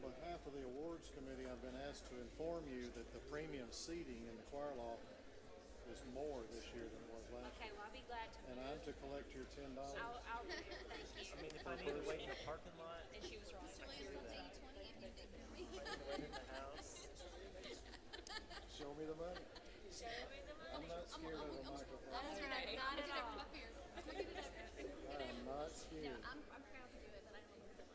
On behalf of the awards committee, I've been asked to inform you that the premium seating in the choir loft is more this year than it was last Okay, year. well, I'll be glad to. And I'm to collect your $10. I'll be there. Thank you. I mean, if I need to wait in the parking lot, And she was right. I can do that. If I need to wait in the house. Show me the money. Show me the I'm money. not scared of a microphone. That's right. Not at all. I am not scared. I'm proud to do it, but I don't want to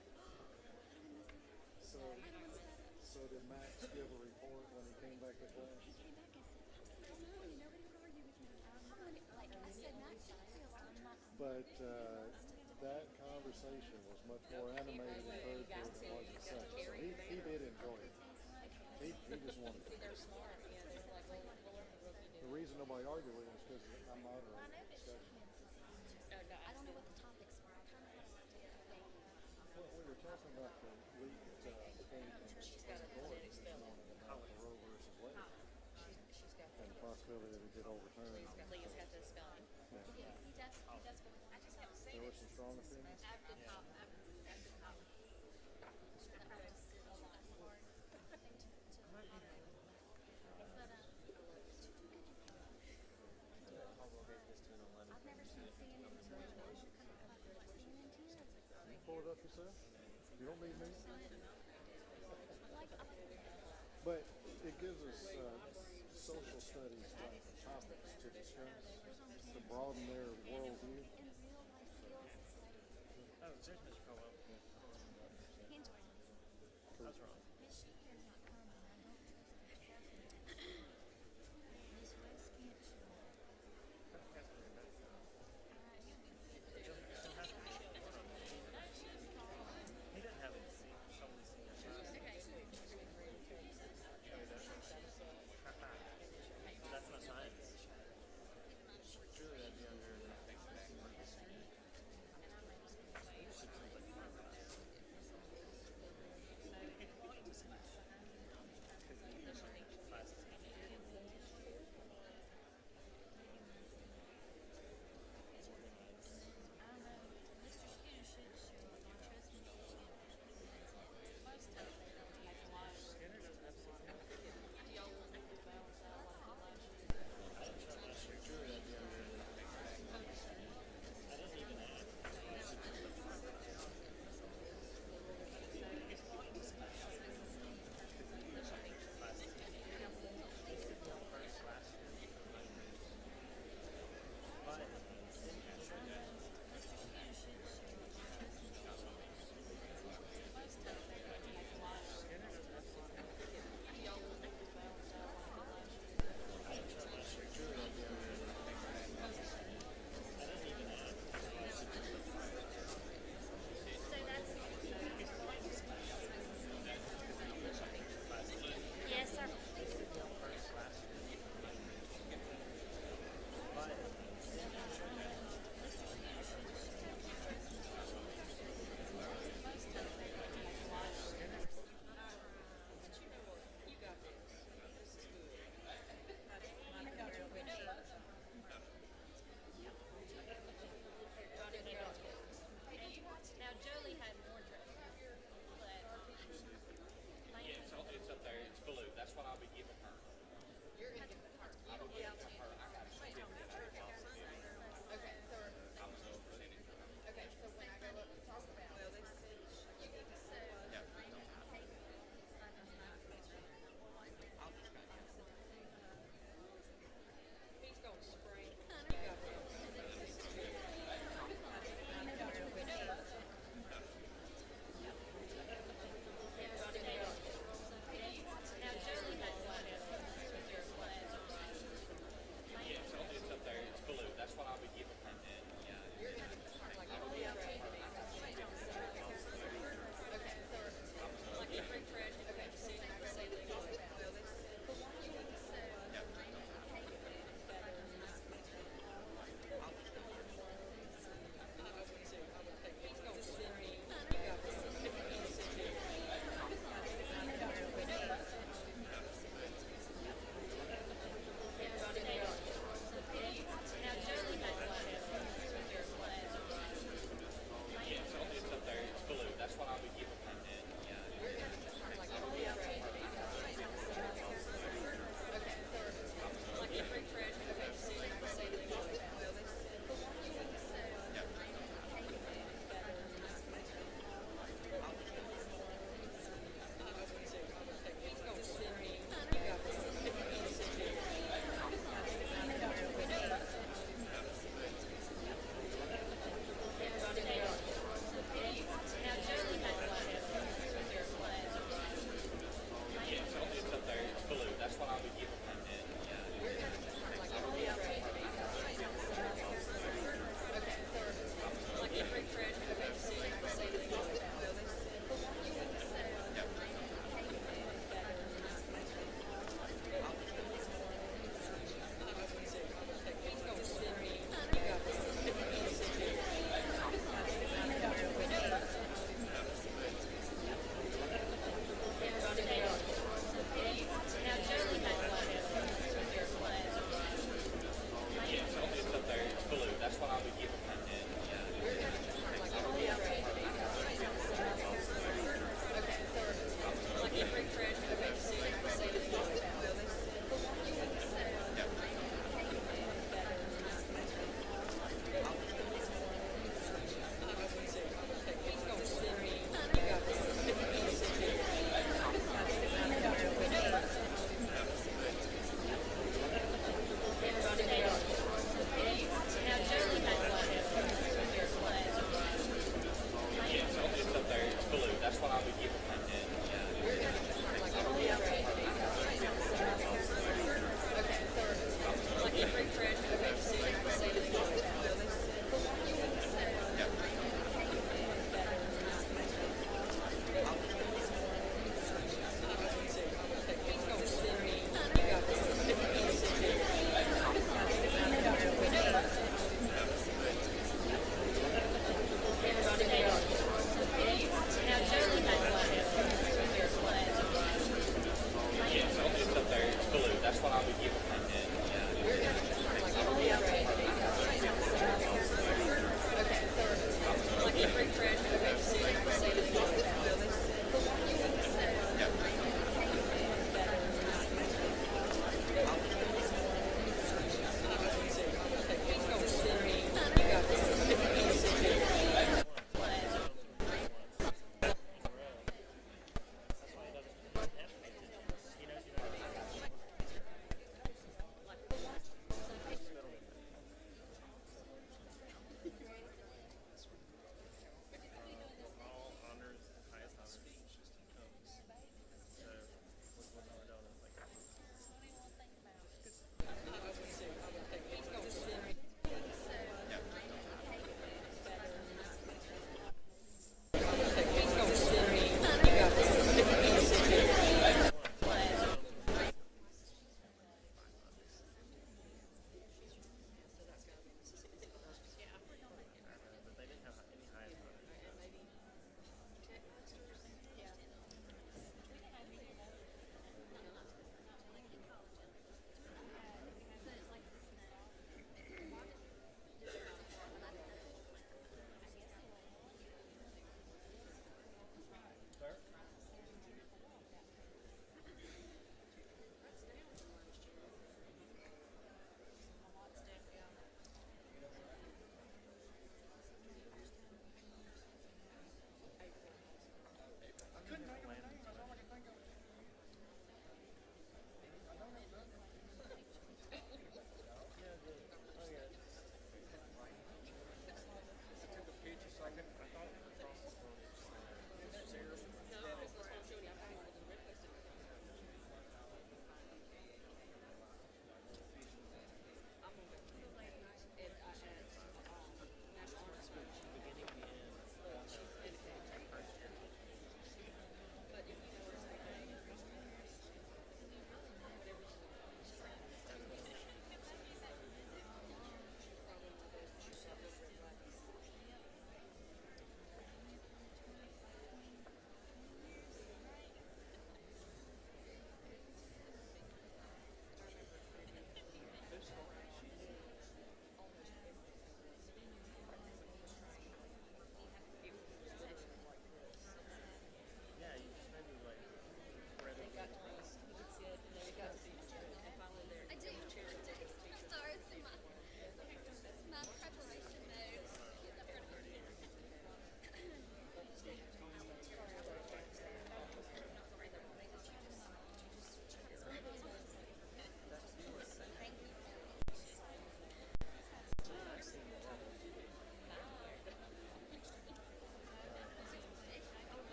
So did Max give a report when he came back to class? He came back and said, nobody would argue with me. Like I said, Max didn't feel But that conversation was much more animated and encouraging than it was the second. So he did enjoy it. He just wanted it. They're smart. Yeah, they're like, we'll learn the rookie do. The reason nobody argued with him is because I'm moderating the discussion. I don't know what the topics were. I kind of had an idea. Well, we were talking about the league She's got a genetic spelling. Roe versus Wade She's got and the possibility that it get overturned. Lee's got the spelling. He does. I just haven't seen There were some strong opinions. At the top. At the top. Caldwell gave this to an 11. I've never seen CNN until You pull it up yourself. You don't need me. But it gives us social studies topics to discuss to broaden their worldview. Oh, there's Mr. Caldwell. I was wrong. He doesn't have any solely senior class. That's my science. Surely that'd be under.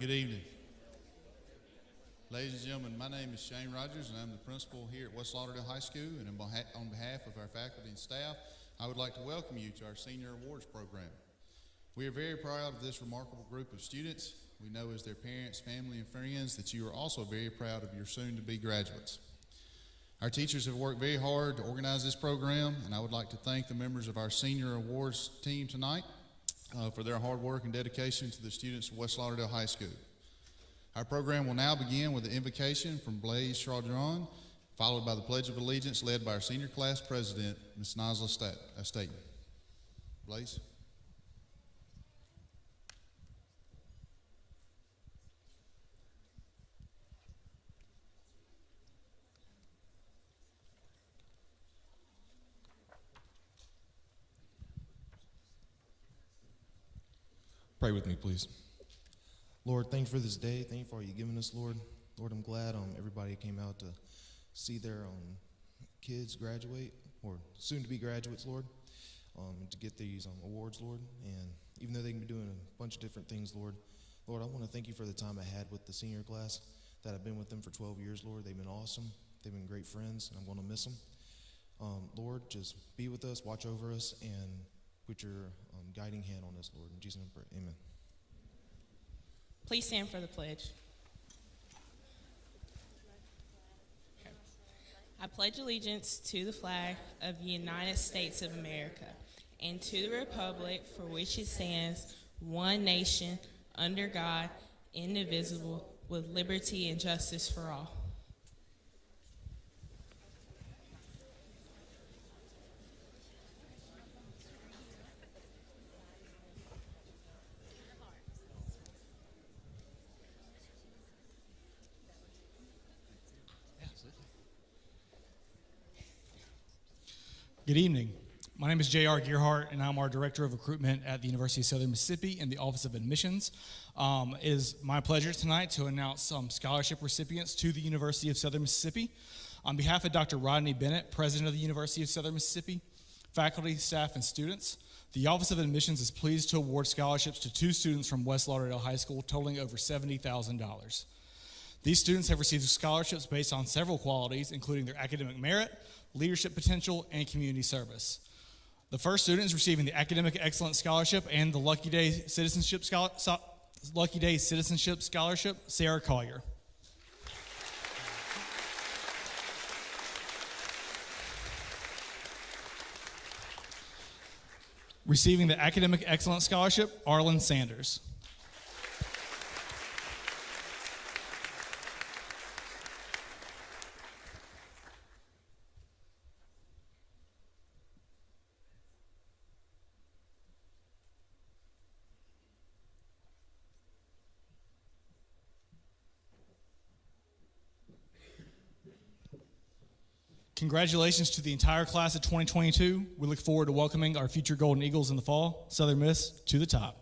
Good evening. Ladies and gentlemen, my name is Shane Rogers, and I'm the principal here at West Lauderdale High School, and on behalf of our faculty and staff, I would like to welcome you to our Senior Awards program. We are very proud of this remarkable group of students. We know as their parents, family, and friends that you are also very proud of your soon-to-be graduates. Our teachers have worked very hard to organize this program, and I would like to thank the members of our Senior Awards team tonight for their hard work and dedication to the students of West Lauderdale High School. Our program will now begin with the invocation from Blaise Chaudron, followed by the Pledge of Allegiance led by our senior class president, Ms. Nasla Staten. Blaise. Pray with me, please. Lord, thank you for this day. Thank you for all you've given us, Lord. Lord, I'm glad everybody came out to see their kids graduate, or soon-to-be graduates, Lord, to get these awards, Lord. And even though they can be doing a bunch of different things, Lord, I want to thank you for the time I had with the senior class, that I've been with them for 12 years, Lord. They've been awesome. They've been great friends, and I'm going to miss them. Lord, just be with us, watch over us, and put your guiding hand on us, Lord. In Jesus' name I pray. Amen. Please stand for the pledge. Okay. I pledge allegiance to the flag of the United States of America and to the republic for which it stands, one nation, under God, indivisible, with liberty and justice for all. Good evening. My name is J.R. Gearhart, and I'm our Director of Recruitment at the University of Southern Mississippi in the Office of Admissions. It is my pleasure tonight to announce some scholarship recipients to the University of Southern Mississippi. On behalf of Dr. Rodney Bennett, President of the University of Southern Mississippi, faculty, staff, and students, the Office of Admissions is pleased to award scholarships to 2 students from West Lauderdale High School totaling over $70,000. These students have received scholarships based on several qualities, including their academic merit, leadership potential, and community service. The first student is receiving the Academic Excellence Scholarship and the Lucky Day Citizenship Scholarship, Sarah Collier. Receiving the Academic Excellence Scholarship, Arlen Sanders. Congratulations to the entire class of 2022. We look forward to welcoming our future Golden Eagles in the fall. Southern Miss to the top.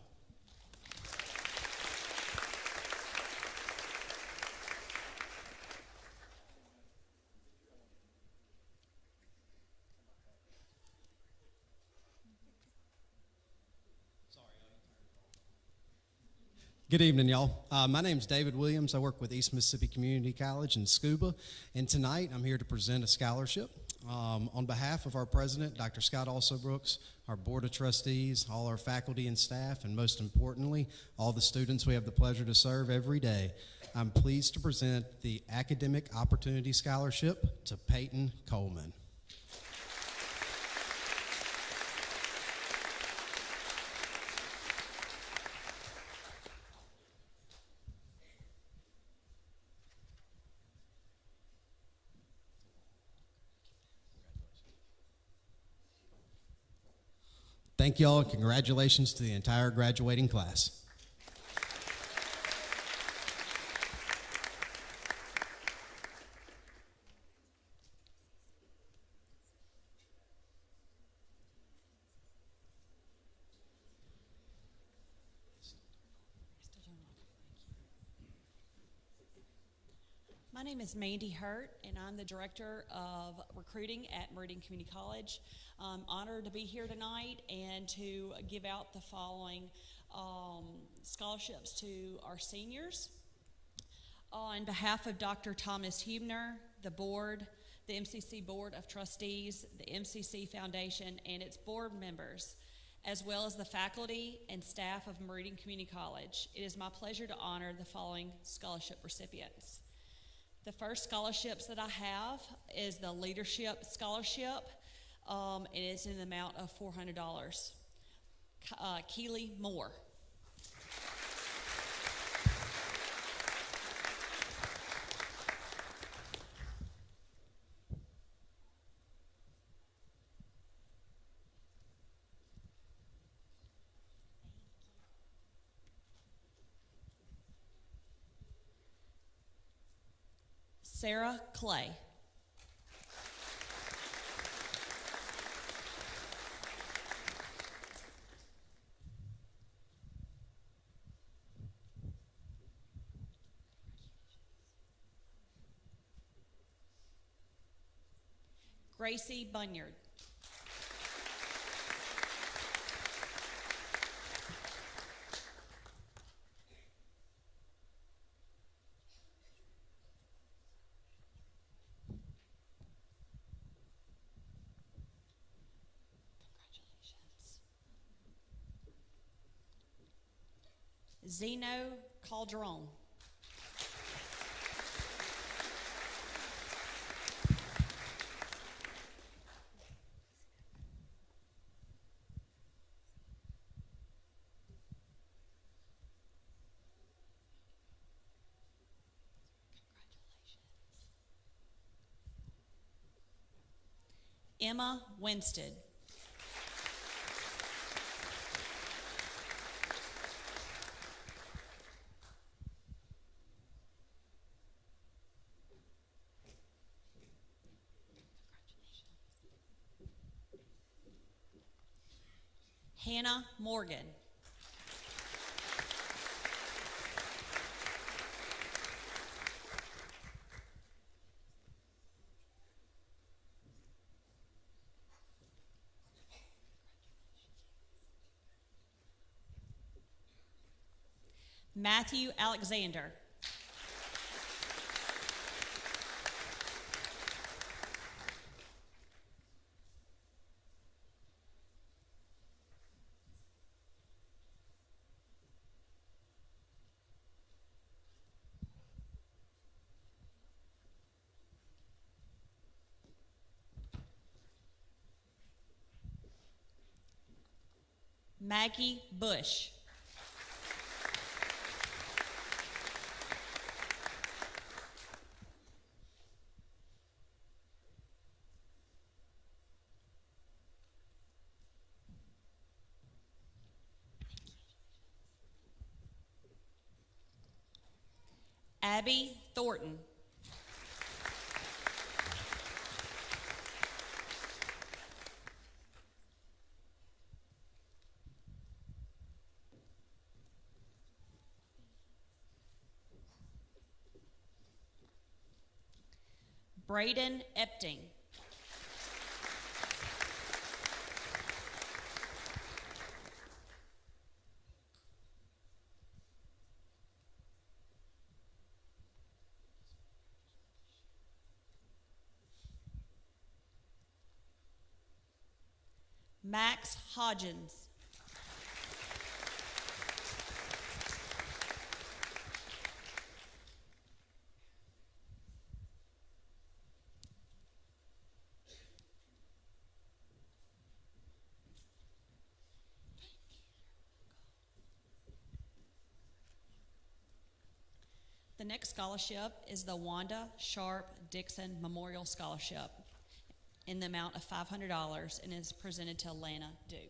Good evening, y'all. My name is David Williams. I work with East Mississippi Community College in Scuba, and tonight I'm here to present a scholarship on behalf of our president, Dr. Scott Alsobrooks, our board of trustees, all our faculty and staff, and most importantly, all the students we have the pleasure to serve every day. I'm pleased to present the Academic Opportunity Scholarship to Peyton Coleman. Thank you all, and congratulations to the entire graduating class. My name is Mandy Hurt, and I'm the Director of Recruiting at Meridian Community College. I'm honored to be here tonight and to give out the following scholarships to our seniors. On behalf of Dr. Thomas Hubner, the board, the MCC Board of Trustees, the MCC Foundation, and its board members, as well as the faculty and staff of Meridian Community College, it is my pleasure to honor the following scholarship recipients. The first scholarships that I have is the Leadership Scholarship. It is in the amount of $400. Keely Moore. Sarah Clay. Gracie Bunyard. Zeno Calderon. Emma Winstead. Hannah Morgan. Matthew Alexander. Maggie Bush. Abby Thornton. Braden Epting. Max Hodgins. The next scholarship is the Wanda Sharp Dixon Memorial Scholarship in the amount of $500 and is presented to Lana Duke.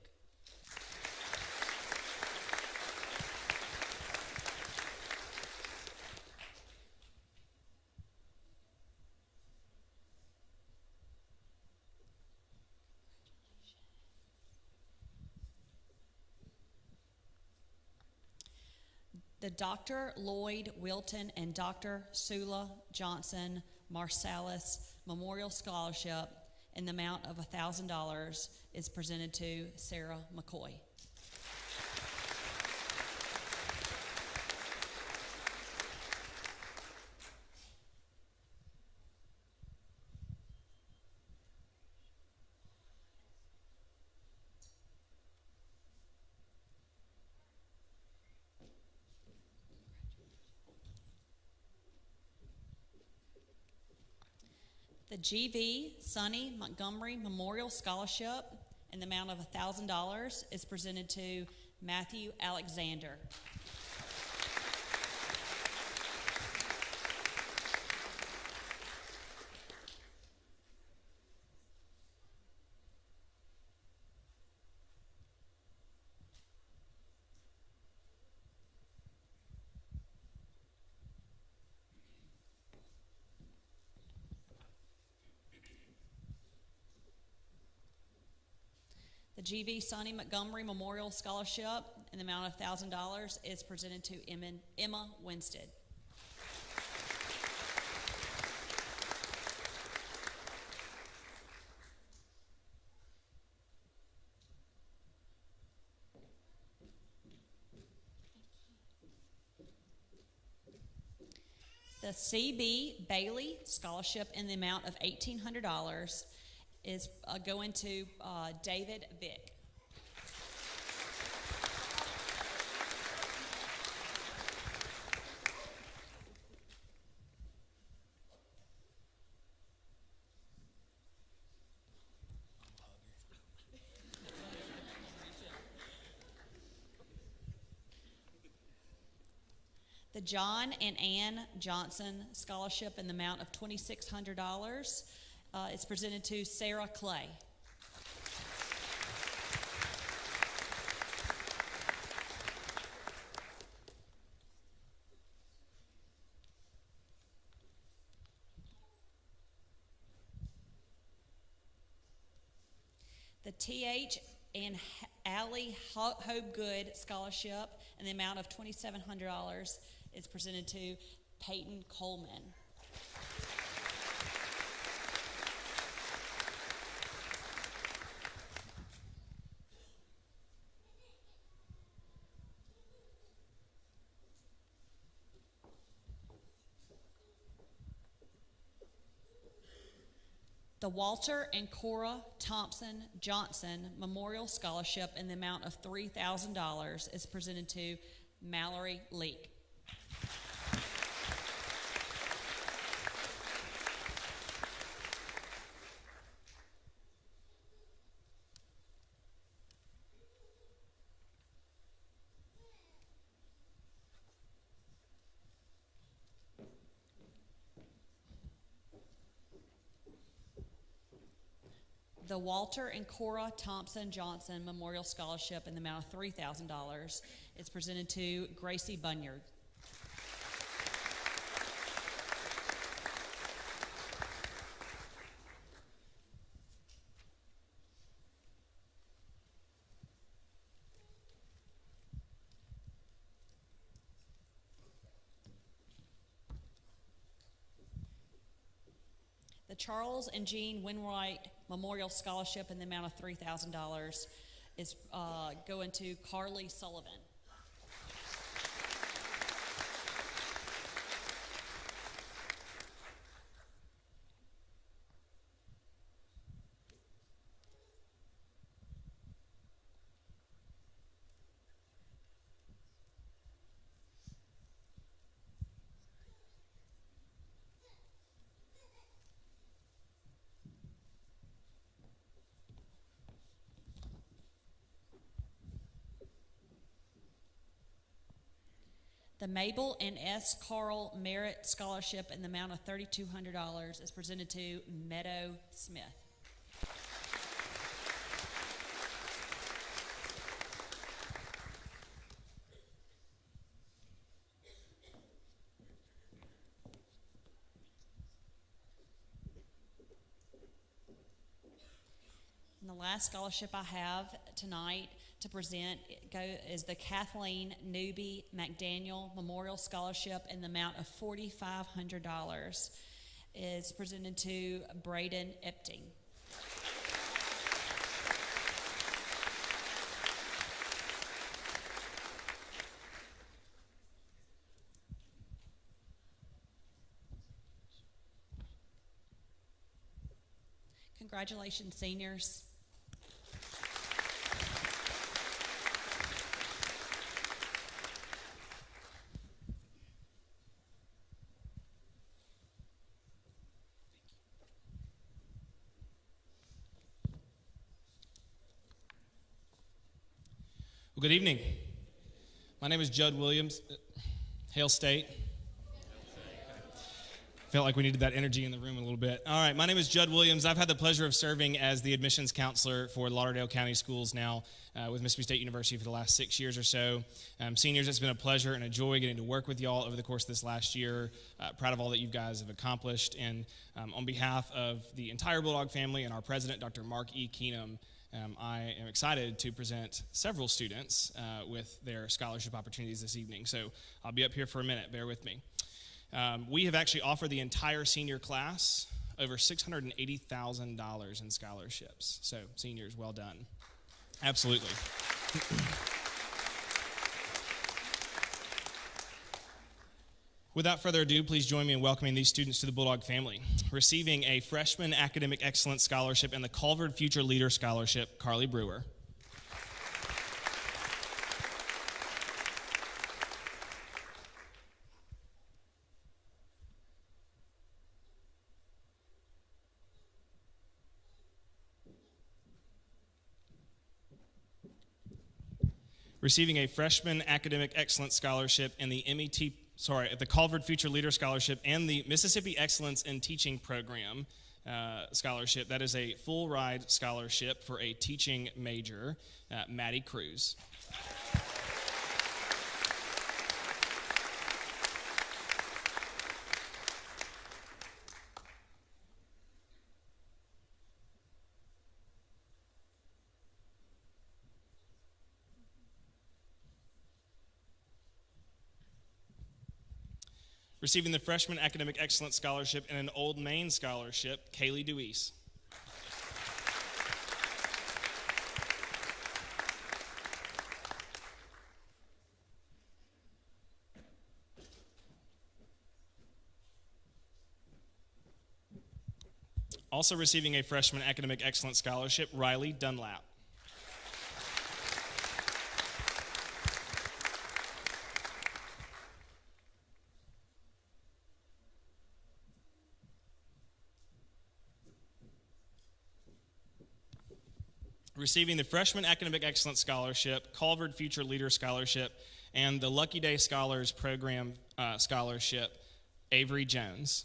The Dr. Lloyd Wilton and Dr. Sula Johnson Marsalis Memorial Scholarship in the amount of $1,000 is presented to Sarah McCoy. The GV Sonny Montgomery Memorial Scholarship in the amount of $1,000 is presented to Matthew Alexander. The GV Sonny Montgomery Memorial Scholarship in the amount of $1,000 is presented to Emma Winstead. The CB Bailey Scholarship in the amount of $1,800 is going to David Vick. The John and Ann Johnson Scholarship in the amount of $2,600 is presented to Sarah Clay. The T.H. and Allie Hopegood Scholarship in the amount of $2,700 is presented to Peyton Coleman. The Walter and Cora Thompson Johnson Memorial Scholarship in the amount of $3,000 is presented to Mallory Leake. The Walter and Cora Thompson Johnson Memorial Scholarship in the amount of $3,000 is presented to Gracie Bunyard. The Charles and Jean Winwright Memorial Scholarship in the amount of $3,000 is going to Carly Sullivan. The Mabel and S. Carl Merit Scholarship in the amount of $3,200 is presented to Meadow Smith. And the last scholarship I have tonight to present is the Kathleen Newby McDaniel Memorial Scholarship in the amount of $4,500 is presented to Braden Epting. Congratulations, seniors. Well, good evening. My name is Judd Williams. Hail State. Felt like we needed that energy in the room a little bit. All right, my name is Judd Williams. I've had the pleasure of serving as the admissions counselor for Lauderdale County Schools now with Mississippi State University for the last 6 years or so. Seniors, it's been a pleasure and a joy getting to work with y'all over the course of this last year. Proud of all that you guys have accomplished. And on behalf of the entire Bulldog family and our president, Dr. Mark E. Keenum, I am excited to present several students with their scholarship opportunities this evening. So I'll be up here for a minute. Bear with me. We have actually offered the entire senior class over $680,000 in scholarships. So seniors, well done. Absolutely. Without further ado, please join me in welcoming these students to the Bulldog family. Receiving a Freshman Academic Excellence Scholarship and the Culver Future Leader Scholarship, Carly Brewer. Receiving a Freshman Academic Excellence Scholarship and the the Culver Future Leader Scholarship and the Mississippi Excellence in Teaching Program Scholarship. That is a full ride scholarship for a teaching major, Maddie Cruz. Receiving the Freshman Academic Excellence Scholarship and an Old Main Scholarship, Kaylee Deweese. Also receiving a Freshman Academic Excellence Scholarship, Riley Dunlap. Receiving the Freshman Academic Excellence Scholarship, Culver Future Leader Scholarship, and the Lucky Day Scholars Program Scholarship, Avery Jones.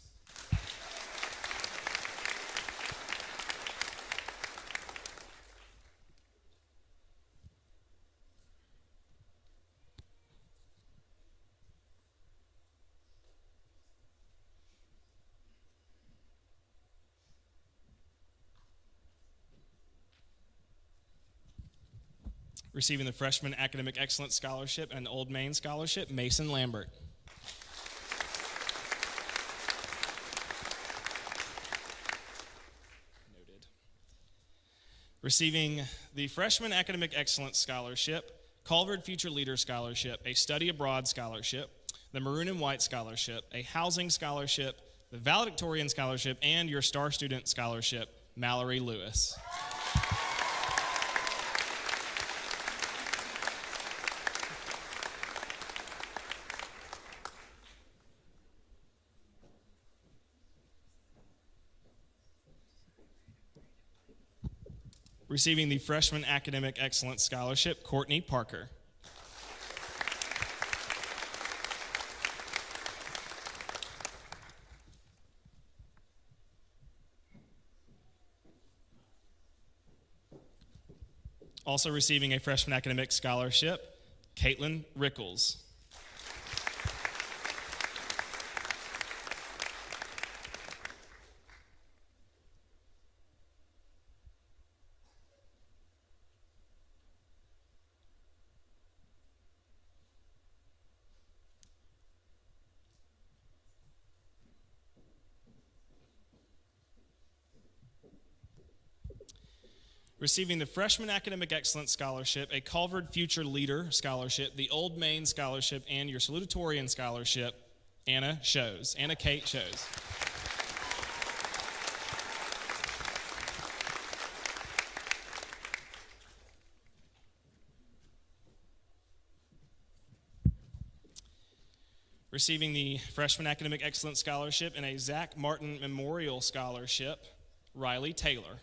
Receiving the Freshman Academic Excellence Scholarship and Old Main Scholarship, Mason Lambert. Noted. Receiving the Freshman Academic Excellence Scholarship, Culver Future Leader Scholarship, a Study Abroad Scholarship, the Maroon and White Scholarship, a Housing Scholarship, the Valedictorian Scholarship, and your Star Student Scholarship, Mallory Lewis. Receiving the Freshman Academic Excellence Scholarship, Courtney Parker. Also receiving a Freshman Academic Scholarship, Caitlin Rickles. Receiving the Freshman Academic Excellence Scholarship, a Culver Future Leader Scholarship, the Old Main Scholarship, and your Salutatorian Scholarship, Anna Kate Shows. Receiving the Freshman Academic Excellence Scholarship and a Zach Martin Memorial Scholarship, Riley Taylor.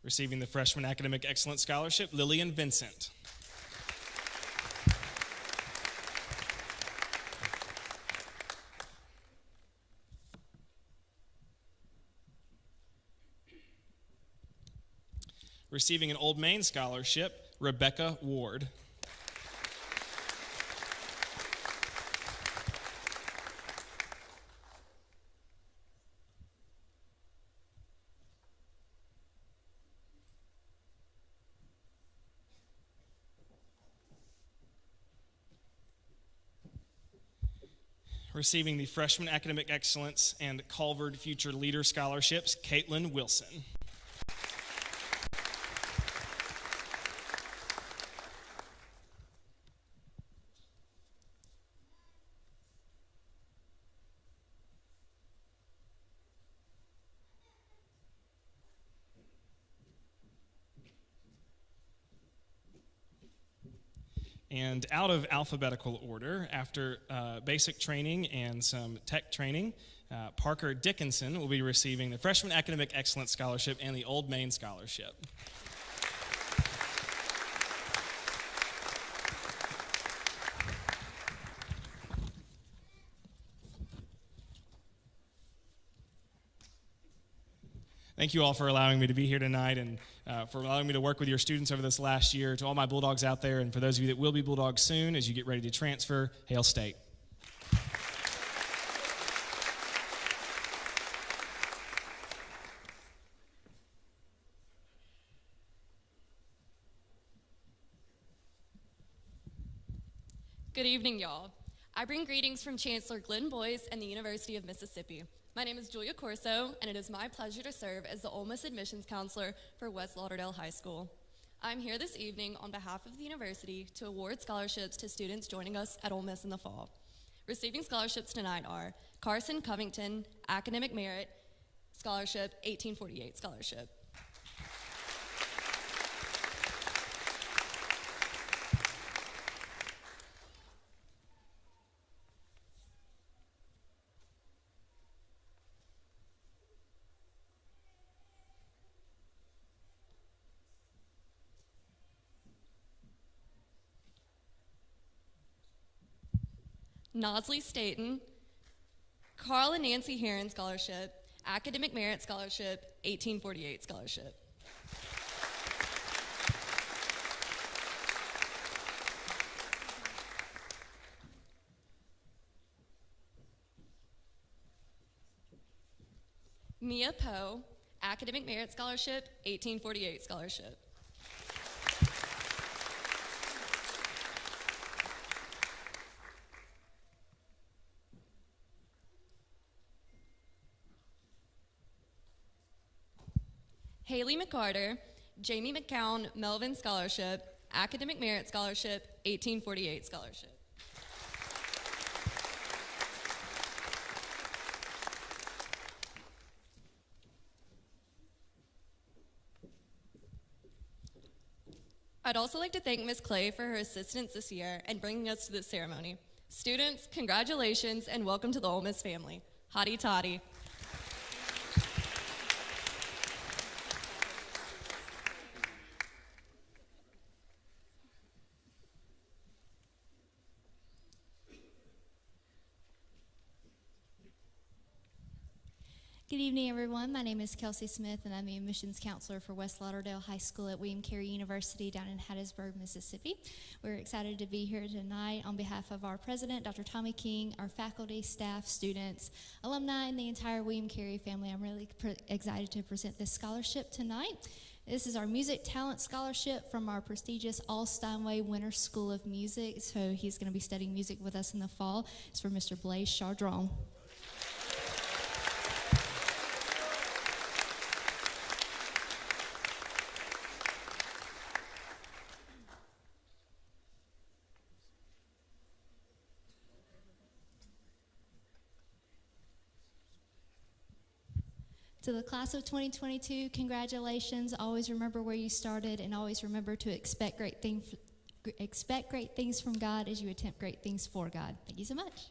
Receiving the Freshman Academic Excellence Scholarship, Lillian Vincent. Receiving an Old Main Scholarship, Rebecca Ward. Receiving the Freshman Academic Excellence and Culver Future Leader Scholarships, Caitlin Wilson. And out of alphabetical order, after basic training and some tech training, Parker Dickinson will be receiving the Freshman Academic Excellence Scholarship and the Old Main Scholarship. Thank you all for allowing me to be here tonight and for allowing me to work with your students over this last year. To all my Bulldogs out there and for those of you that will be Bulldogs soon as you get ready to transfer, Hail State. Good evening, y'all. I bring greetings from Chancellor Glenn Boyce and the University of Mississippi. My name is Julia Corso, and it is my pleasure to serve as the Ole Miss Admissions Counselor for West Lauderdale High School. I'm here this evening on behalf of the university to award scholarships to students joining us at Ole Miss in the fall. Receiving scholarships tonight are Carson Covington, Academic Merit Scholarship, 1848 Scholarship. Nosley Staten, Carl and Nancy Heron Scholarship, Academic Merit Scholarship, 1848 Scholarship. Mia Poe, Academic Merit Scholarship, 1848 Scholarship. Haley McCarter, Jamie McCown Melvin Scholarship, Academic Merit Scholarship, 1848 Scholarship. I'd also like to thank Ms. Clay for her assistance this year and bringing us to this ceremony. Students, congratulations and welcome to the Ole Miss family. Hotty toddy. Good evening, everyone. My name is Kelsey Smith, and I'm the admissions counselor for West Lauderdale High School at William Carey University down in Hattiesburg, Mississippi. We're excited to be here tonight on behalf of our president, Dr. Tommy King, our faculty, staff, students, alumni, and the entire William Carey family. I'm really excited to present this scholarship tonight. This is our Music Talent Scholarship from our prestigious All Steinway Winter School of Music. So he's going to be studying music with us in the fall. It's for Mr. Blaise Chardron. To the class of 2022, congratulations. Always remember where you started and always remember to expect great things from God as you attempt great things for God. Thank you so much.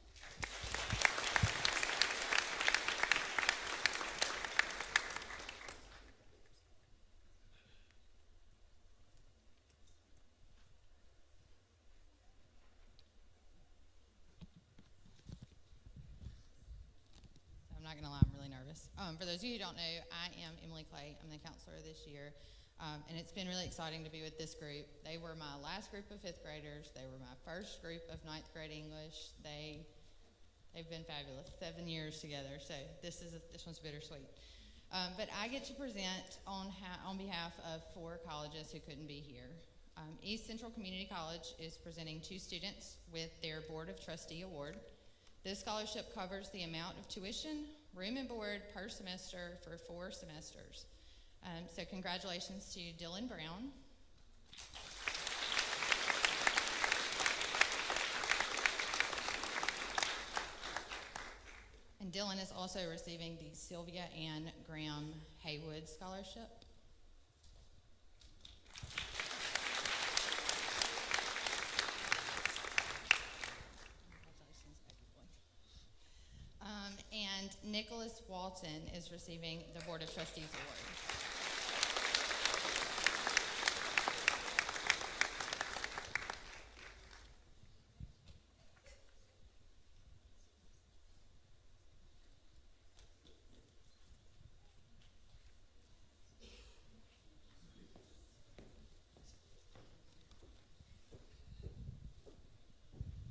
not gonna lie, I'm really nervous. For those of you who don't know, I am Emily Clay. I'm the counselor this year. And it's been really exciting to be with this group. They were my last group of 5th graders. They were my first group of 9th grade English. They've been fabulous, 7 years together. So this one's bittersweet. But I get to present on behalf of 4 colleges who couldn't be here. East Central Community College is presenting 2 students with their Board of Trustee Award. This scholarship covers the amount of tuition, room and board per semester for 4 semesters. So congratulations to Dylan Brown. And Dylan is also receiving the Sylvia Ann Graham Haywood Scholarship. And Nicholas Walton is receiving the Board of Trustees Award.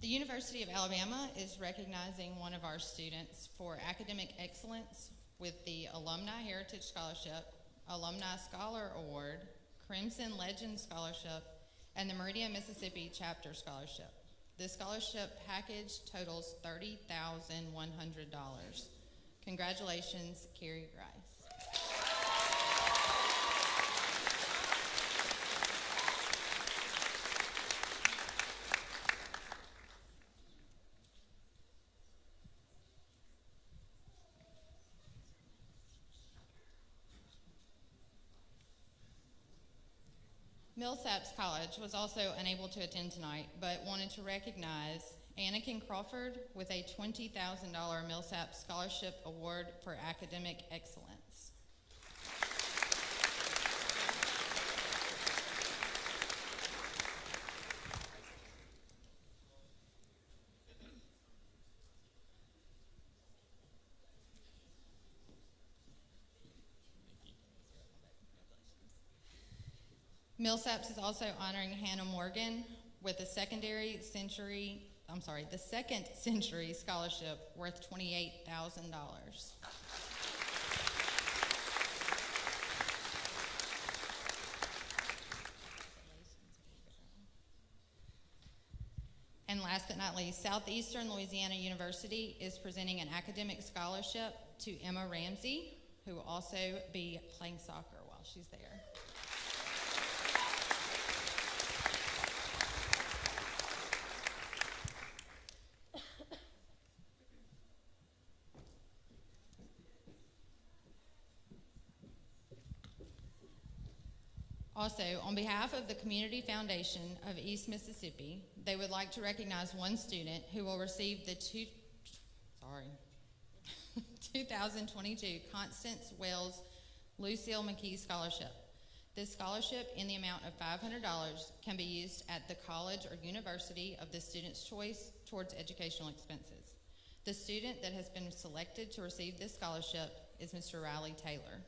The University of Alabama is recognizing one of our students for academic excellence with the Alumni Heritage Scholarship, Alumni Scholar Award, Crimson Legend Scholarship, and the Meridian, Mississippi Chapter Scholarship. This scholarship package totals $30,100. Congratulations, Carrie Grice. Millsaps College was also unable to attend tonight, but wanted to recognize Anakin Crawford with a $20,000 Millsaps Scholarship Award for academic excellence. Millsaps is also honoring Hannah Morgan with the Second Century Scholarship worth $28,000. And last but not least, Southeastern Louisiana University is presenting an academic scholarship to Emma Ramsey, who will also be playing soccer while she's there. Also, on behalf of the Community Foundation of East Mississippi, they would like to recognize one student who will receive the 2022 Constance Wells Lucille McKee Scholarship. This scholarship, in the amount of $500, can be used at the college or university of the student's choice towards educational expenses. The student that has been selected to receive this scholarship is Mr. Riley Taylor.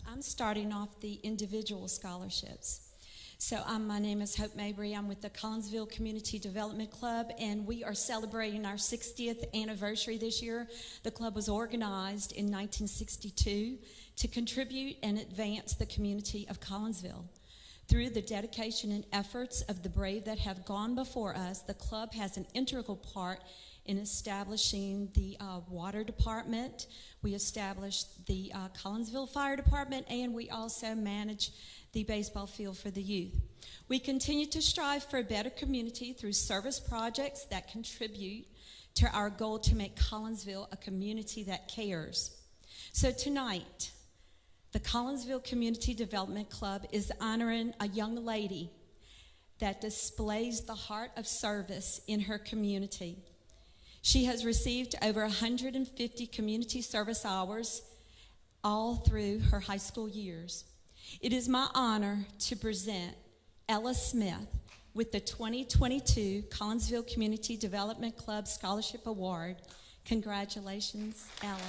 I'm starting off the individual scholarships. So my name is Hope Mabry. I'm with the Collinsville Community Development Club, and we are celebrating our 60th anniversary this year. The club was organized in 1962 to contribute and advance the community of Collinsville. Through the dedication and efforts of the brave that have gone before us, the club has an integral part in establishing the water department. We established the Collinsville Fire Department, and we also manage the baseball field for the youth. We continue to strive for a better community through service projects that contribute to our goal to make Collinsville a community that cares. So tonight, the Collinsville Community Development Club is honoring a young lady that displays the heart of service in her community. She has received over 150 community service hours all through her high school years. It is my honor to present Ella Smith with the 2022 Collinsville Community Development Club Scholarship Award. Congratulations, Ella.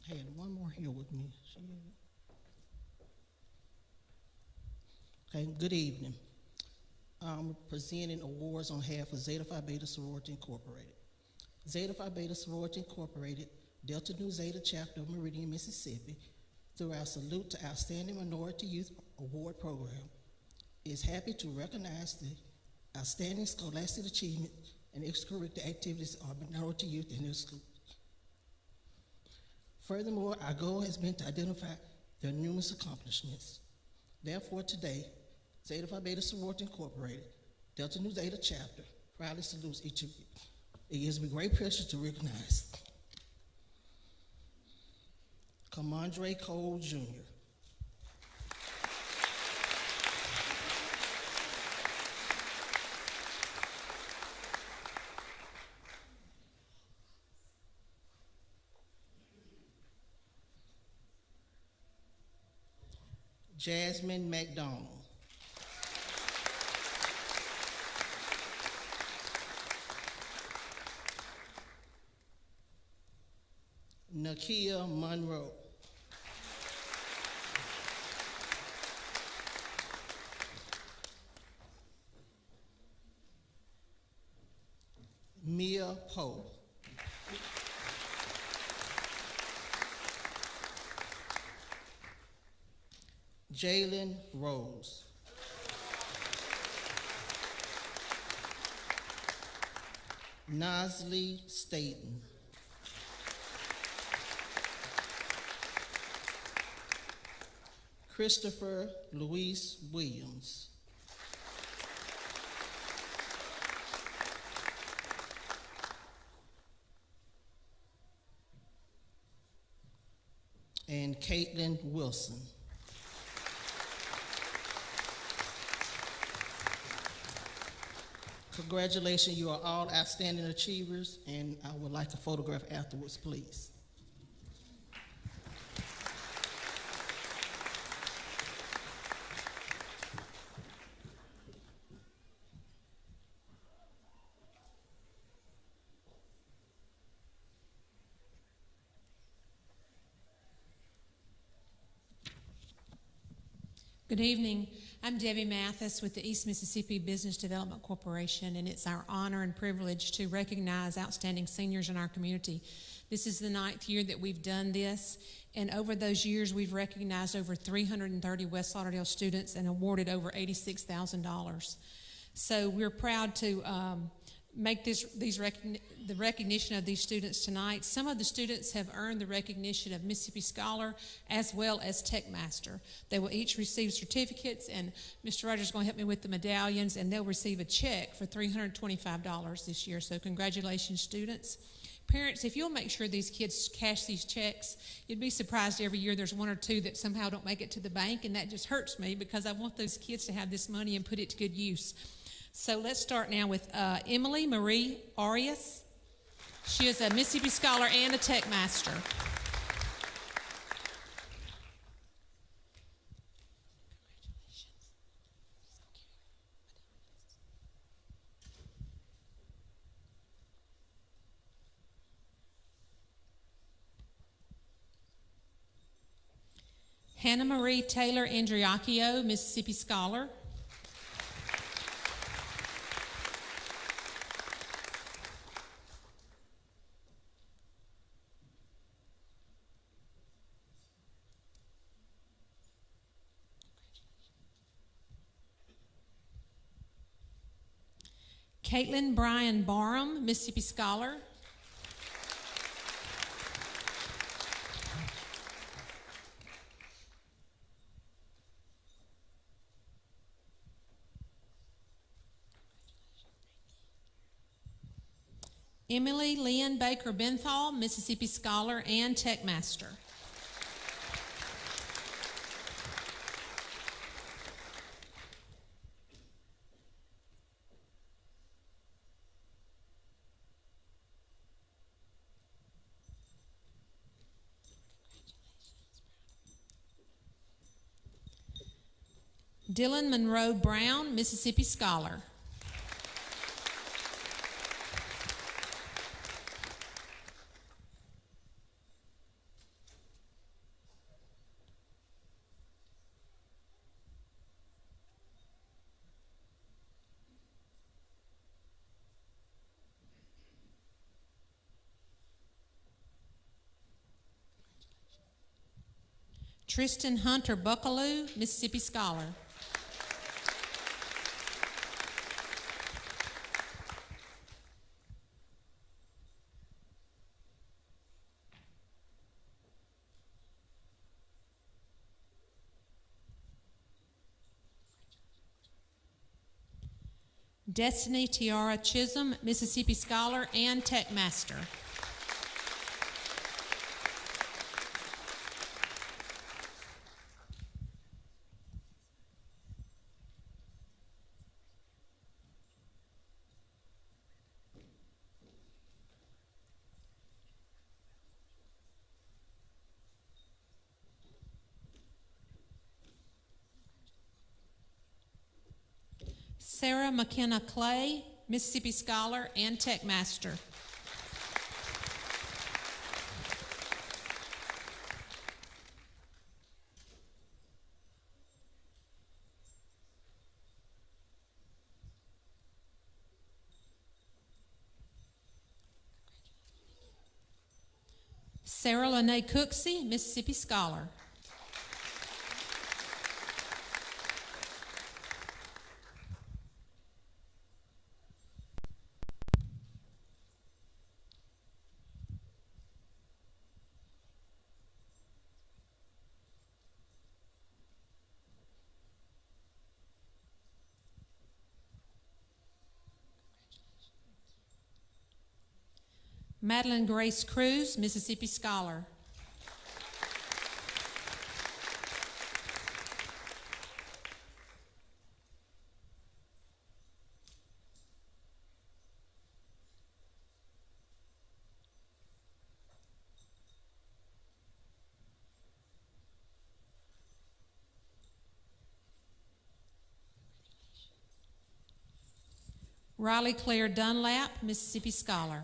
I had one more here with me. Okay, good evening. I'm presenting awards on behalf of Zeta Phi Beta Sorority Incorporated. Zeta Phi Beta Sorority Incorporated, Delta Nu Zeta Chapter of Meridian, Mississippi, through our Salute to Outstanding Minority Youth Award Program, is happy to recognize the outstanding scholastic achievement and extracurricular activities of minority youth in their school. Furthermore, our goal has been to identify their numerous accomplishments. Therefore, today, Zeta Phi Beta Sorority Incorporated, Delta Nu Zeta Chapter, proudly salutes each of you. It gives me great pleasure to recognize Commandre Cole Jr., Jasmine McDonald, Nakia Monroe, Mia Poe, Jalen Rose, Nosley Staten, Christopher Luis Williams, and Caitlin Wilson. Congratulations, you are all outstanding achievers, and I would like a photograph afterwards, please. Good evening. I'm Debbie Mathis with the East Mississippi Business Development Corporation, and it's our honor and privilege to recognize outstanding seniors in our community. This is the 9th year that we've done this, and over those years we've recognized over 330 West Lauderdale students and awarded over $86,000. So we're proud to make the recognition of these students tonight. Some of the students have earned the recognition of Mississippi Scholar as well as Tech Master. They will each receive certificates, and Mr. Rogers is going to help me with the medallions, and they'll receive a check for $325 this year. So congratulations, students. Parents, if you'll make sure these kids cash these checks, you'd be surprised every year there's one or two that somehow don't make it to the bank, and that just hurts me because I want those kids to have this money and put it to good use. So let's start now with Emily Marie Aureus. She is a Mississippi Scholar and a Tech Master. Hannah Marie Taylor Andriacchio, Mississippi Scholar. Caitlin Bryan Barham, Mississippi Scholar. Emily Lynn Baker Benthal, Mississippi Scholar and Tech Master. Dylan Monroe Brown, Mississippi Scholar. Tristan Hunter Buckaloo, Mississippi Scholar. Destiny Tiara Chisholm, Mississippi Scholar and Tech Master. Sarah McKenna Clay, Mississippi Scholar and Tech Master. Sarah Lene Cooksey, Mississippi Scholar. Madeline Grace Cruz, Mississippi Scholar. Riley Claire Dunlap, Mississippi Scholar.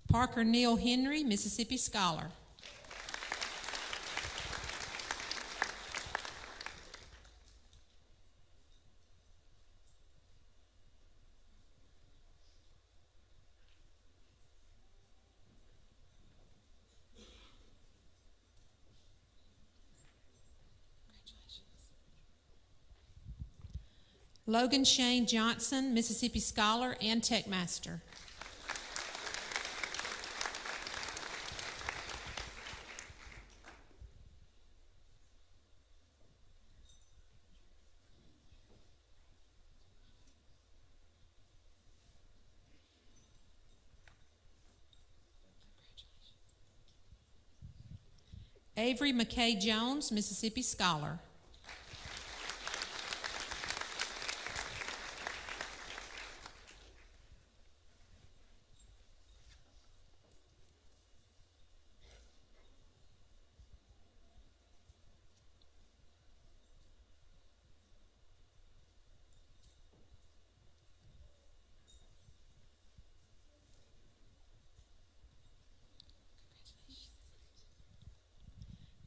Parker Neal Henry, Mississippi Scholar. Logan Shane Johnson, Mississippi Scholar and Tech Master. Avery McKay Jones, Mississippi Scholar.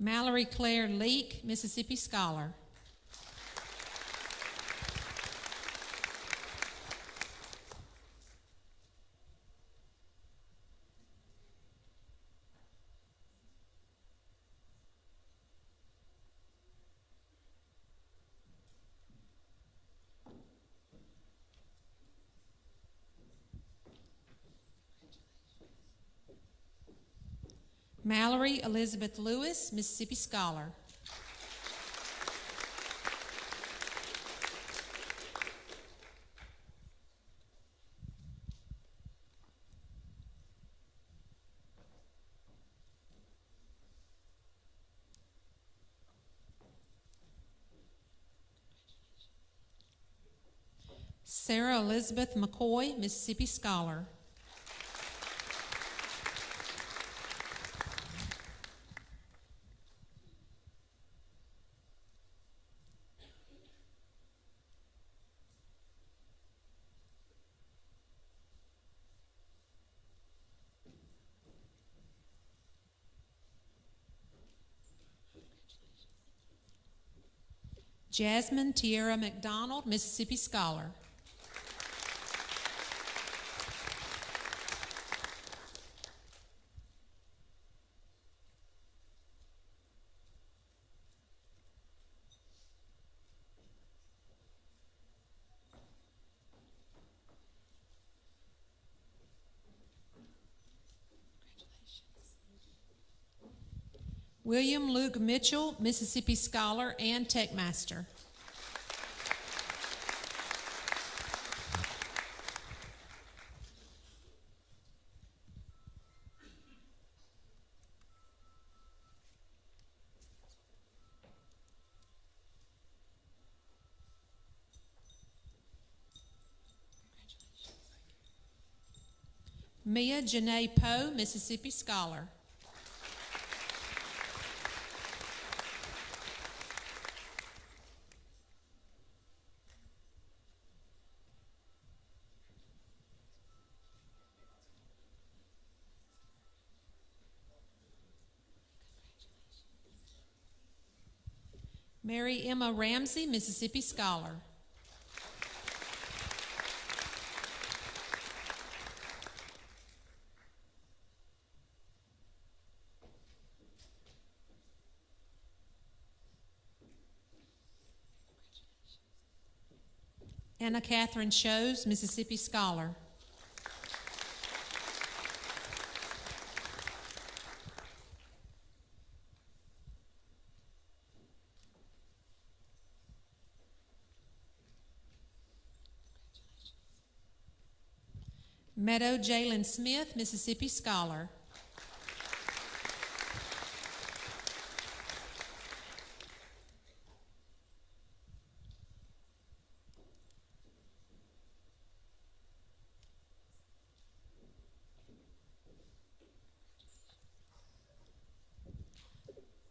Mallory Claire Leake, Mississippi Scholar. Mallory Elizabeth Lewis, Mississippi Scholar. Sarah Elizabeth McCoy, Mississippi Scholar. Jasmine Tierra McDonald, Mississippi Scholar. William Luke Mitchell, Mississippi Scholar and Tech Master. Mia Janae Poe, Mississippi Scholar. Mary Emma Ramsey, Mississippi Scholar. Anna Catherine Shows, Mississippi Scholar. Meadow Jalen Smith, Mississippi Scholar.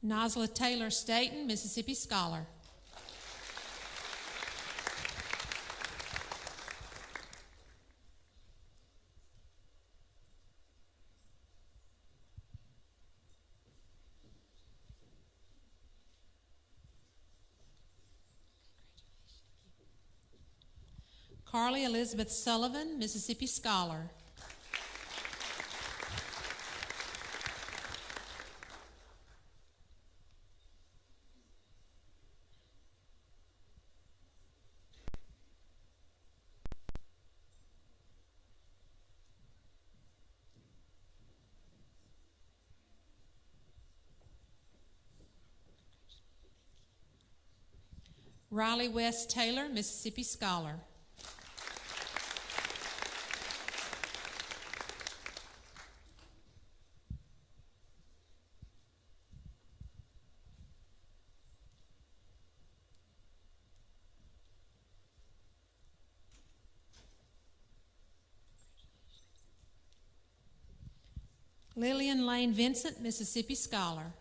Nosla Taylor Staten, Mississippi Scholar. Carly Elizabeth Sullivan, Mississippi Scholar. Riley West Taylor, Mississippi Scholar. Lillian Lane Vincent, Mississippi Scholar.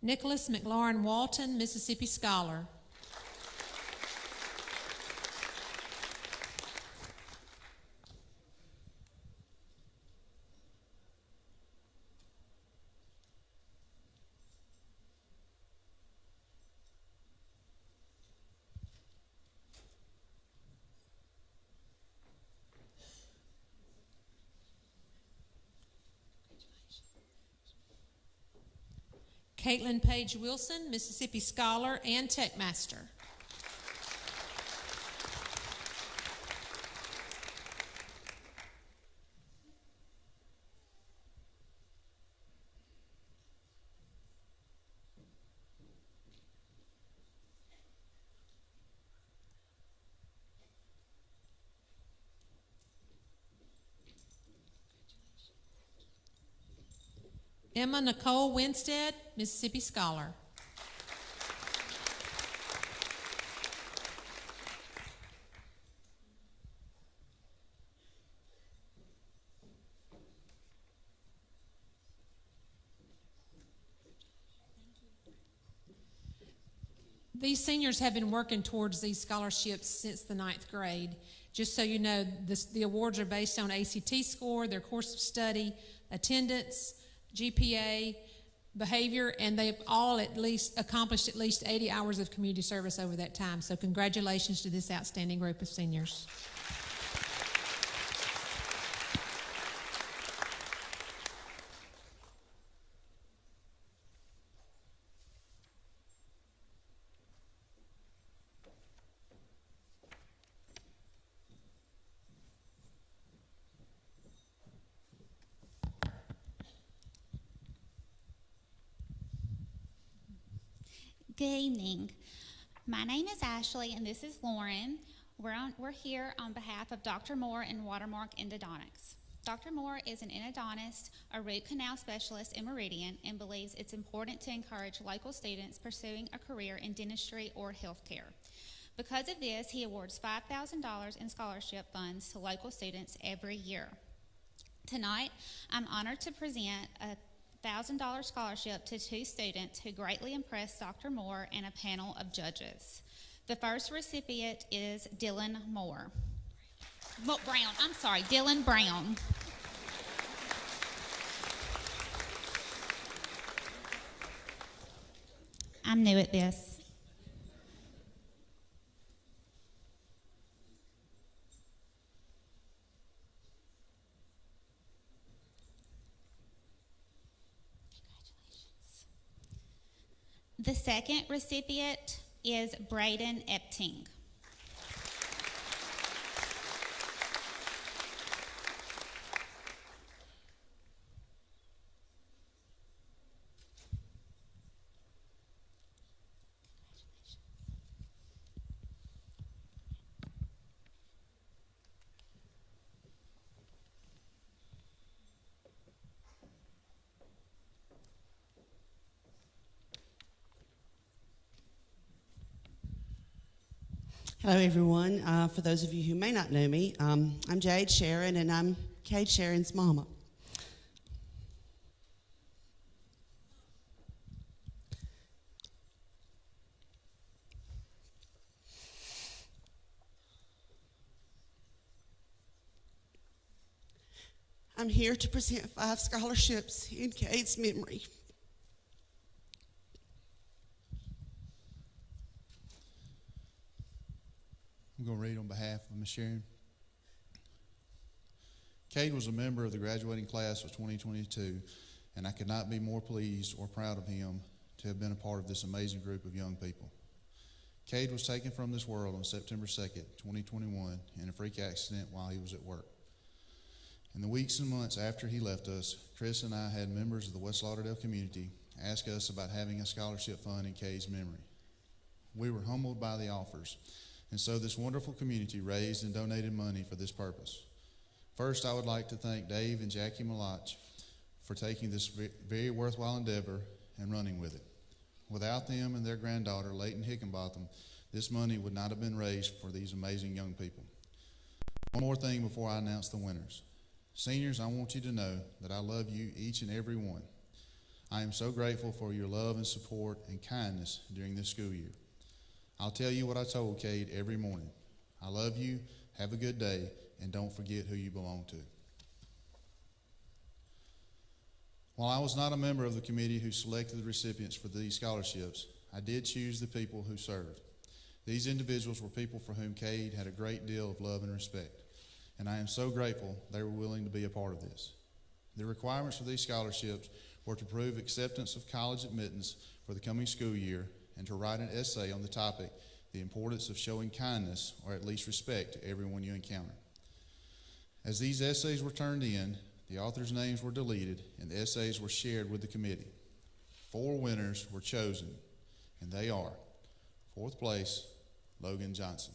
Nicholas McLaurin Walton, Mississippi Scholar. Caitlin Page Wilson, Mississippi Scholar and Tech Master. Emma Nicole Winstead, Mississippi Scholar. These seniors have been working towards these scholarships since the 9th grade. Just so you know, the awards are based on ACT score, their course of study, attendance, GPA, behavior, and they've all at least accomplished at least 80 hours of community service over that time. So congratulations to this outstanding group of seniors. Good evening. My name is Ashley, and this is Lauren. We're here on behalf of Dr. Moore and Watermark Endodontics. Dr. Moore is an endodontist, a root canal specialist in Meridian, and believes it's important to encourage local students pursuing a career in dentistry or healthcare. Because of this, he awards $5,000 in scholarship funds to local students every year. Tonight, I'm honored to present a $1,000 scholarship to 2 students who greatly impressed Dr. Moore and a panel of judges. The first recipient is Dylan Brown. I'm new at this. The second recipient is Braden Epting. Hello, everyone. For those of you who may not know me, I'm Jade Sharon, and I'm Kate Sharon's mama. I'm here to present 5 scholarships in Kate's memory. I'm going to read on behalf of Ms. Sharon. Cade was a member of the graduating class of 2022, and I could not be more pleased or proud of him to have been a part of this amazing group of young people. Cade was taken from this world on September 2nd, 2021, in a freak accident while he was at work. In the weeks and months after he left us, Chris and I had members of the West Lauderdale community ask us about having a scholarship fund in Cade's memory. We were humbled by the offers, and so this wonderful community raised and donated money for this purpose. First, I would like to thank Dave and Jackie Malach for taking this very worthwhile endeavor and running with it. Without them and their granddaughter, Leighton Hickenbotham, this money would not have been raised for these amazing young people. One more thing before I announce the winners. Seniors, I want you to know that I love you, each and every one. I am so grateful for your love and support and kindness during this school year. I'll tell you what I told Cade every morning. I love you, have a good day, and don't forget who you belong to. While I was not a member of the committee who selected the recipients for these scholarships, I did choose the people who served. These individuals were people for whom Cade had a great deal of love and respect, and I am so grateful they were willing to be a part of this. The requirements for these scholarships were to prove acceptance of college admittance for the coming school year and to write an essay on the topic, the importance of showing kindness or at least respect to everyone you encounter. As these essays were turned in, the authors' names were deleted and the essays were shared with the committee. 4 winners were chosen, and they are: 4th place, Logan Johnson.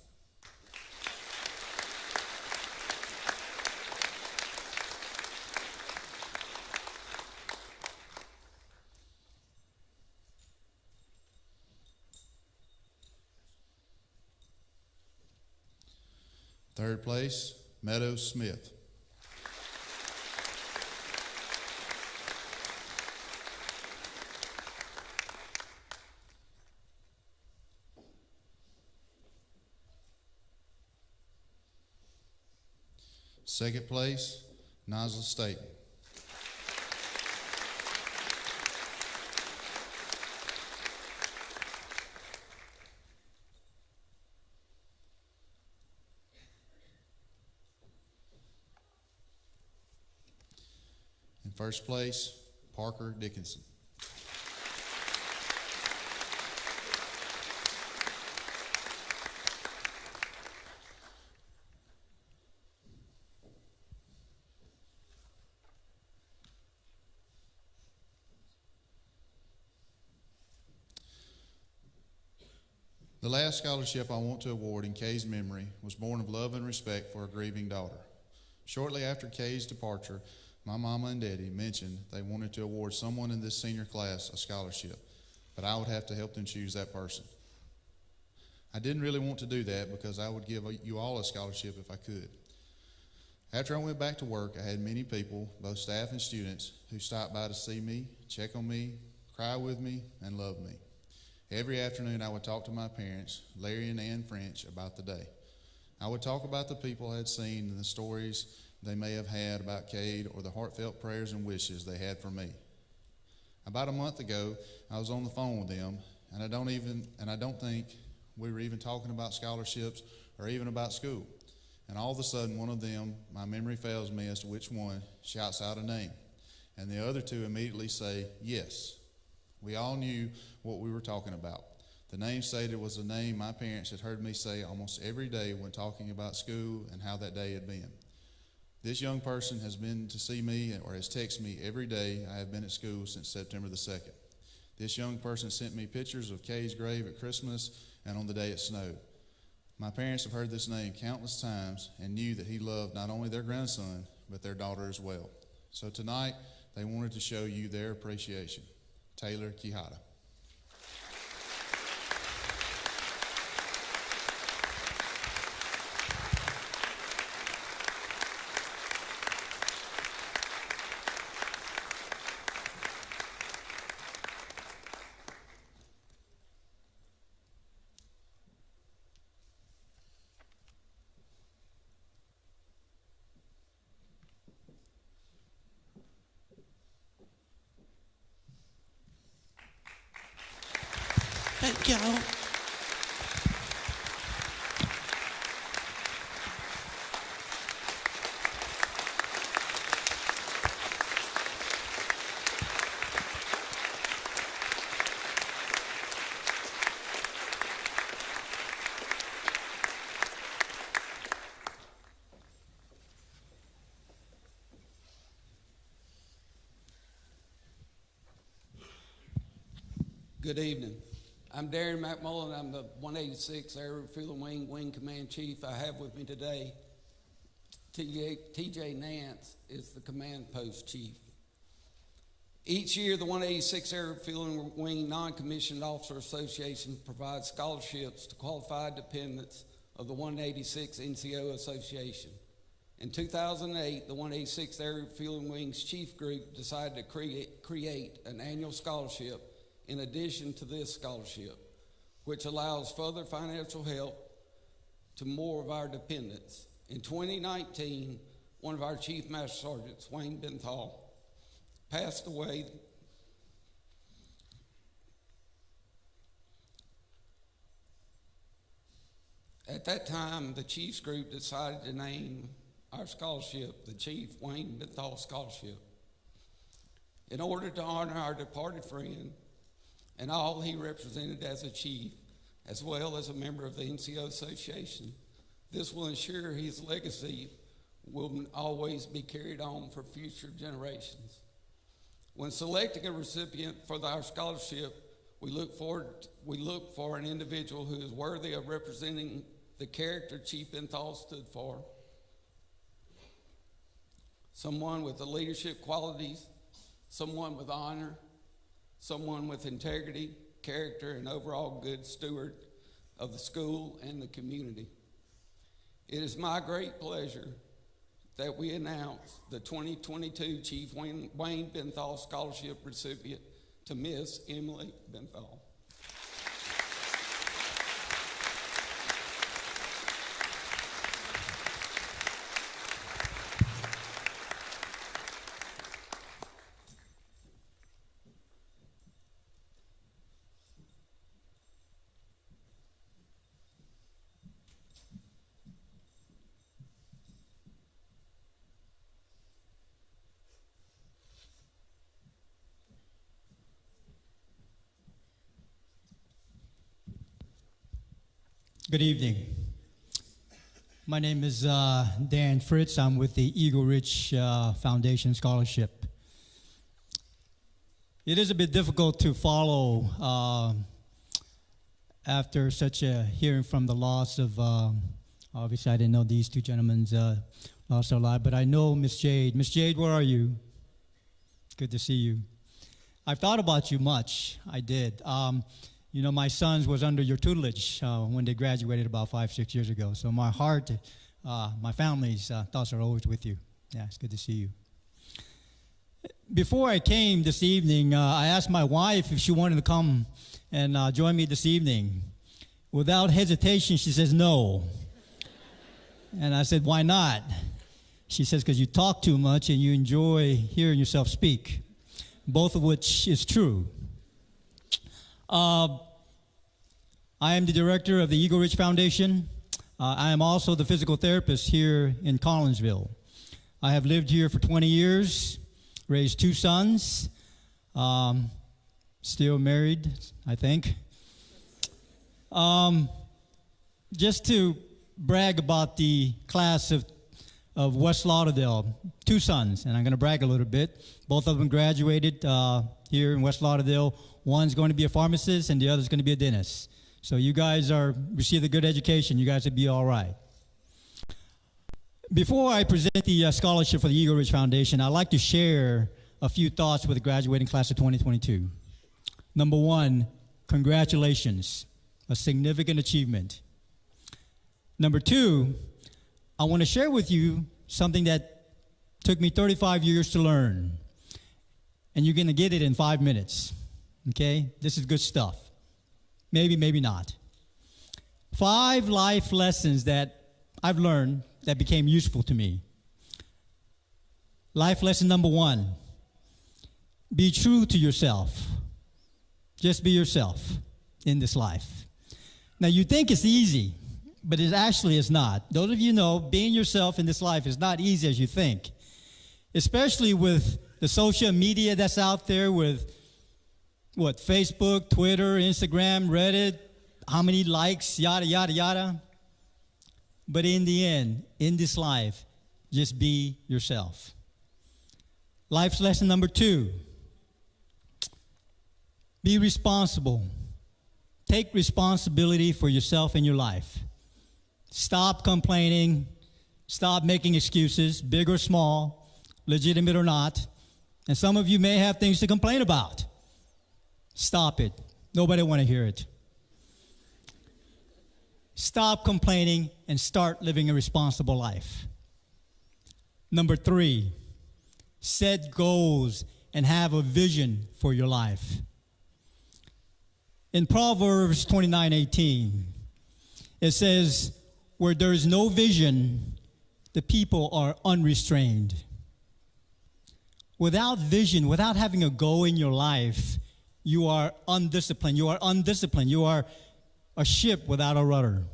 3rd place, Meadows Smith. 2nd place, Nazla Staten. 1st place, Parker Dickinson. The last scholarship I want to award in Kay's memory was born of love and respect for a grieving daughter. Shortly after Kay's departure, my mama and daddy mentioned they wanted to award someone in this senior class a scholarship, but I would have to help them choose that person. I didn't really want to do that because I would give you all a scholarship if I could. After I went back to work, I had many people, both staff and students, who stopped by to see me, check on me, cry with me, and love me. Every afternoon I would talk to my parents, Larry and Ann French, about the day. I would talk about the people I had seen and the stories they may have had about Cade or the heartfelt prayers and wishes they had for me. About a month ago, I was on the phone with them, and I don't think we were even talking about scholarships or even about school. And all of a sudden, one of them, my memory fails me as to which one, shouts out a name. And the other two immediately say, yes. We all knew what we were talking about. The name stated was a name my parents had heard me say almost every day when talking about school and how that day had been. This young person has been to see me or has texted me every day I have been at school since September the 2nd. This young person sent me pictures of Kay's grave at Christmas and on the day it snowed. My parents have heard this name countless times and knew that he loved not only their grandson, but their daughter as well. So tonight, they wanted to show you their appreciation. Taylor Quijada. Thank y'all. Good evening. I'm Darren McMullen. I'm the 186 Air Refueling Wing Command Chief. I have with me today TJ Nance is the Command Post Chief. Each year, the 186 Air Refueling Wing Non-Commissioned Officer Association provides scholarships to qualified dependents of the 186 NCO Association. In 2008, the 186th Air Field and Wings Chief Group decided to create an annual scholarship in addition to this scholarship, which allows further financial help to more of our dependents. In 2019, one of our Chief Master Sergeants, Wayne Benthal, passed away. At that time, the Chiefs Group decided to name our scholarship the Chief Wayne Benthal Scholarship in order to honor our departed friend and all he represented as a chief, as well as a member of the NCO Association. This will ensure his legacy will always be carried on for future generations. When selecting a recipient for our scholarship, we look for an individual who is worthy of representing the character Chief Benthal stood for. Someone with the leadership qualities, someone with honor, someone with integrity, character, and overall good steward of the school and the community. It is my great pleasure that we announce the 2022 Chief Wayne Benthal Scholarship recipient to Miss Emily Benthal. Good evening. My name is Dan Fritz. I'm with the Eagle Ridge Foundation Scholarship. It is a bit difficult to follow after such a hearing from the loss of, obviously I didn't know these two gentlemen lost their life, but I know Miss Jade. Miss Jade, where are you? Good to see you. I've thought about you much. I did. You know, my sons was under your tutelage when they graduated about 5-6 years ago. So my heart, my family's thoughts are always with you. Yeah, it's good to see you. Before I came this evening, I asked my wife if she wanted to come and join me this evening. Without hesitation, she says no. And I said, why not? She says, because you talk too much and you enjoy hearing yourself speak, both of which is true. I am the director of the Eagle Ridge Foundation. I am also the physical therapist here in Collinsville. I have lived here for 20 years, raised 2 sons, still married, I think. Just to brag about the class of West Lauderdale, 2 sons, and I'm going to brag a little bit. Both of them graduated here in West Lauderdale. One's going to be a pharmacist, and the other's going to be a dentist. So you guys received a good education. You guys will be all right. Before I present the scholarship for the Eagle Ridge Foundation, I'd like to share a few thoughts with the graduating class of 2022. Number 1, congratulations, a significant achievement. Number 2, I want to share with you something that took me 35 years to learn, and you're going to get it in 5 minutes. Okay, this is good stuff. Maybe, maybe not. 5 life lessons that I've learned that became useful to me. Life lesson number 1, be true to yourself. Just be yourself in this life. Now, you think it's easy, but it actually is not. Those of you know, being yourself in this life is not easy as you think, especially with the social media that's out there with Facebook, Twitter, Instagram, Reddit, how many likes, yada, yada, yada. But in the end, in this life, just be yourself. Life's lesson number 2, be responsible. Take responsibility for yourself and your life. Stop complaining. Stop making excuses, big or small, legitimate or not. And some of you may have things to complain about. Stop it. Nobody want to hear it. Stop complaining and start living a responsible life. Number 3, set goals and have a vision for your life. In Proverbs 29:18, it says, where there is no vision, the people are unrestrained. Without vision, without having a goal in your life, you are undisciplined. You are undisciplined. You are a ship without a rudder.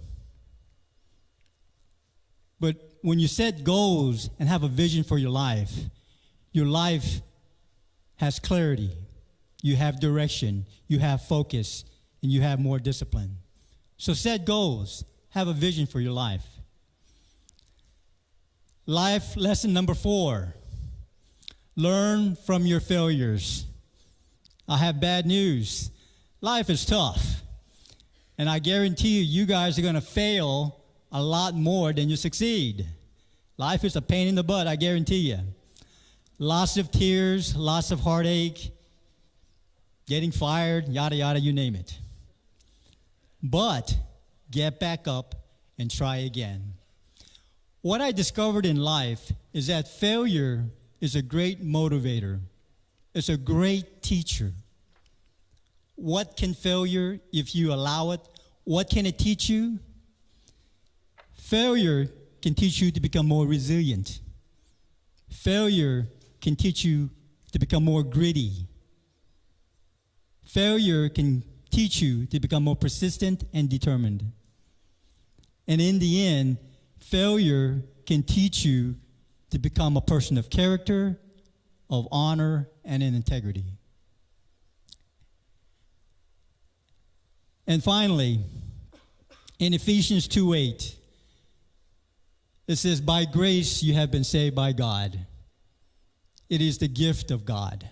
But when you set goals and have a vision for your life has clarity, you have direction, you have focus, and you have more discipline. So set goals, have a vision for your life. Life lesson number 4, learn from your failures. I have bad news. Life is tough. And I guarantee you guys are going to fail a lot more than you succeed. Life is a pain in the butt, I guarantee you. Lots of tears, lots of heartache, getting fired, yada, yada, you name it. But get back up and try again. What I discovered in life is that failure is a great motivator. It's a great teacher. What can failure, if you allow it, what can it teach you? Failure can teach you to become more resilient. Failure can teach you to become more gritty. Failure can teach you to become more persistent and determined. And in the end, failure can teach you to become a person of character, of honor, and in integrity. And finally, in Ephesians 2:8, it says, by grace you have been saved by God. It is the gift of God.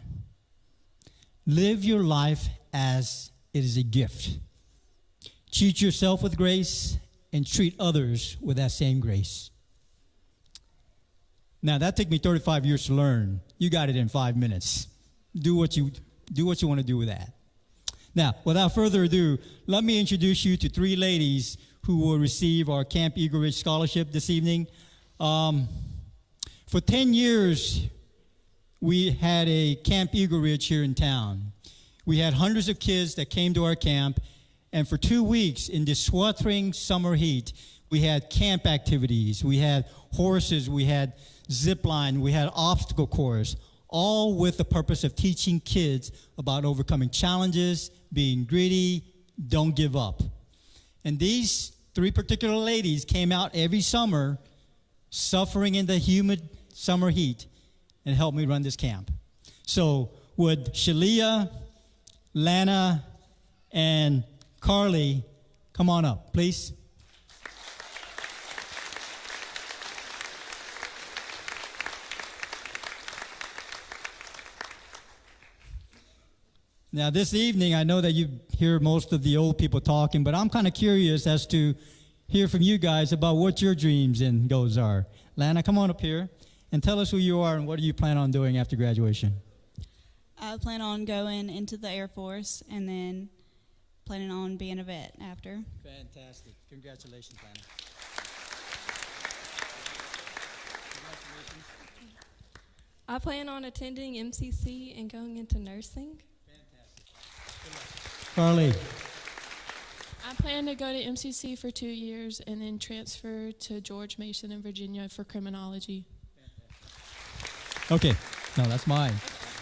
Live your life as it is a gift. Treat yourself with grace and treat others with that same grace. Now, that took me 35 years to learn. You got it in 5 minutes. Do what you want to do with that. Now, without further ado, let me introduce you to 3 ladies who will receive our Camp Eagle Ridge Scholarship this evening. For 10 years, we had a Camp Eagle Ridge here in town. We had hundreds of kids that came to our camp, and for 2 weeks in this sweltering summer heat, we had camp activities, we had horses, we had zip line, we had obstacle course, all with the purpose of teaching kids about overcoming challenges, being gritty, don't give up. And these 3 particular ladies came out every summer, suffering in the humid summer heat, and helped me run this camp. So would Shalia, Lana, and Carly come on up, please? Now, this evening, I know that you hear most of the old people talking, but I'm kind of curious as to hear from you guys about what your dreams and goals are. Lana, come on up here and tell us who you are and what do you plan on doing after graduation? I plan on going into the Air Force and then planning on being a vet after. Fantastic. Congratulations, Lana. I plan on attending MCC and going into nursing. Carly. I plan to go to MCC for 2 years and then transfer to George Mason in Virginia for criminology. Okay. No, that's mine.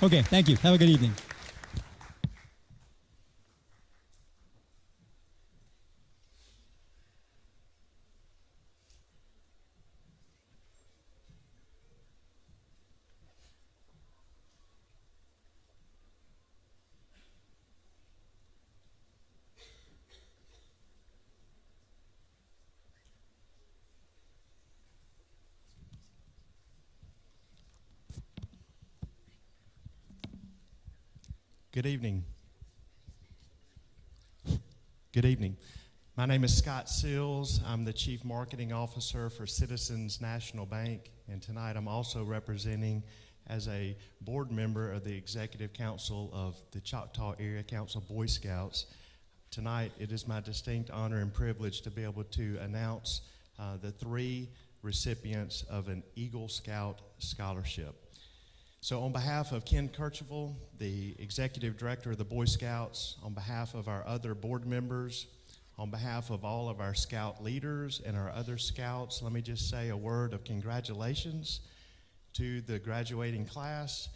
Okay, thank you. Have a good evening. Good evening. Good evening. My name is Scott Sills. I'm the Chief Marketing Officer for Citizens National Bank, and tonight I'm also representing as a board member of the Executive Council of the Choctaw Area Council Boy Scouts. Tonight it is my distinct honor and privilege to be able to announce the 3 recipients of an Eagle Scout scholarship. So on behalf of Ken Kirchhoff, the Executive Director of the Boy Scouts, on behalf of our other board members, on behalf of all of our Scout leaders and our other Scouts, let me just say a word of congratulations to the graduating class.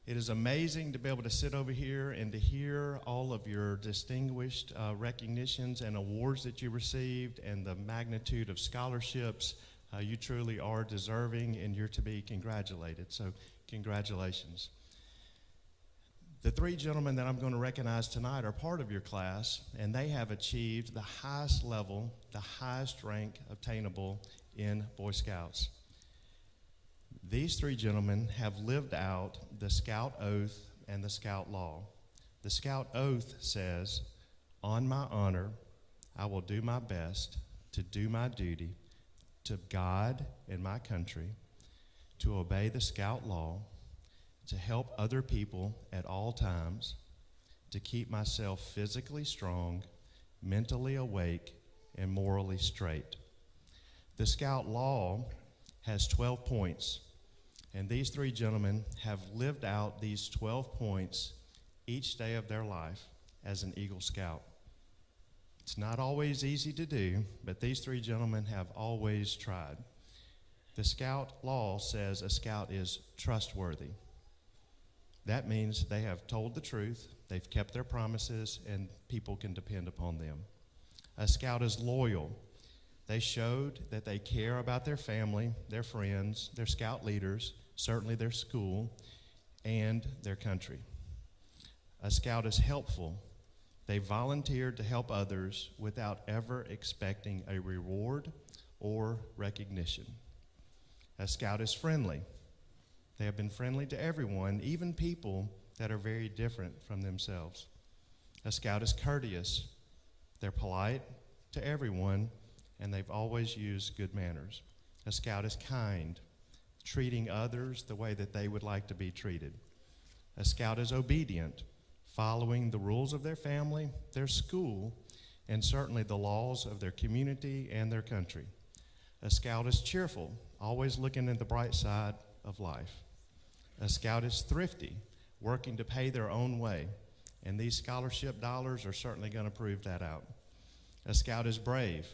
It is amazing to be able to sit over here and to hear all of your distinguished recognitions and awards that you received and the magnitude of scholarships. You truly are deserving and you're to be congratulated. So congratulations. The three gentlemen that I'm going to recognize tonight are part of your class, and they have achieved the highest level, the highest rank obtainable in Boy Scouts. These three gentlemen have lived out the Scout Oath and the Scout Law. The Scout Oath says, "On my honor, I will do my best to do my duty to God and my country, to obey the Scout Law, to help other people at all times, to keep myself physically strong, mentally awake, and morally straight." The Scout Law has 12 points, and these three gentlemen have lived out these 12 points each day of their life as an Eagle Scout. It's not always easy to do, but these three gentlemen have always tried. The Scout Law says a Scout is trustworthy. That means they have told the truth, they've kept their promises, and people can depend upon them. A Scout is loyal. They showed that they care about their family, their friends, their Scout leaders, certainly their school, and their country. A Scout is helpful. They volunteered to help others without ever expecting a reward or recognition. A Scout is friendly. They have been friendly to everyone, even people that are very different from themselves. A Scout is courteous. They're polite to everyone, and they've always used good manners. A Scout is kind, treating others the way that they would like to be treated. A Scout is obedient, following the rules of their family, their school, and certainly the laws of their community and their country. A Scout is cheerful, always looking at the bright side of life. A Scout is thrifty, working to pay their own way, and these scholarship dollars are certainly going to prove that out. A Scout is brave,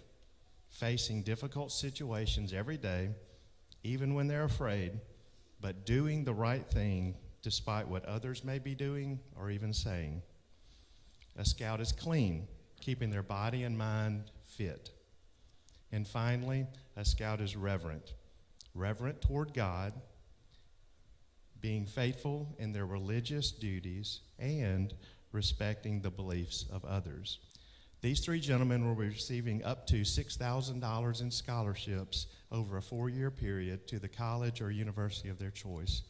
facing difficult situations every day, even when they're afraid, but doing the right thing despite what others may be doing or even saying. A Scout is clean, keeping their body and mind fit. And finally, a Scout is reverent toward God, being faithful in their religious duties, and respecting the beliefs of others. These three gentlemen will be receiving up to $6,000 in scholarships over a 4-year period to the college or university of their choice.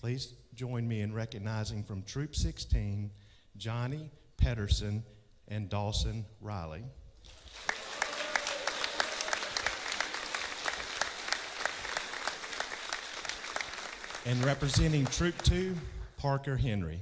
Please join me in recognizing from Troop 16, Johnny Pedersen and Dawson Riley. And representing Troop 2, Parker Henry.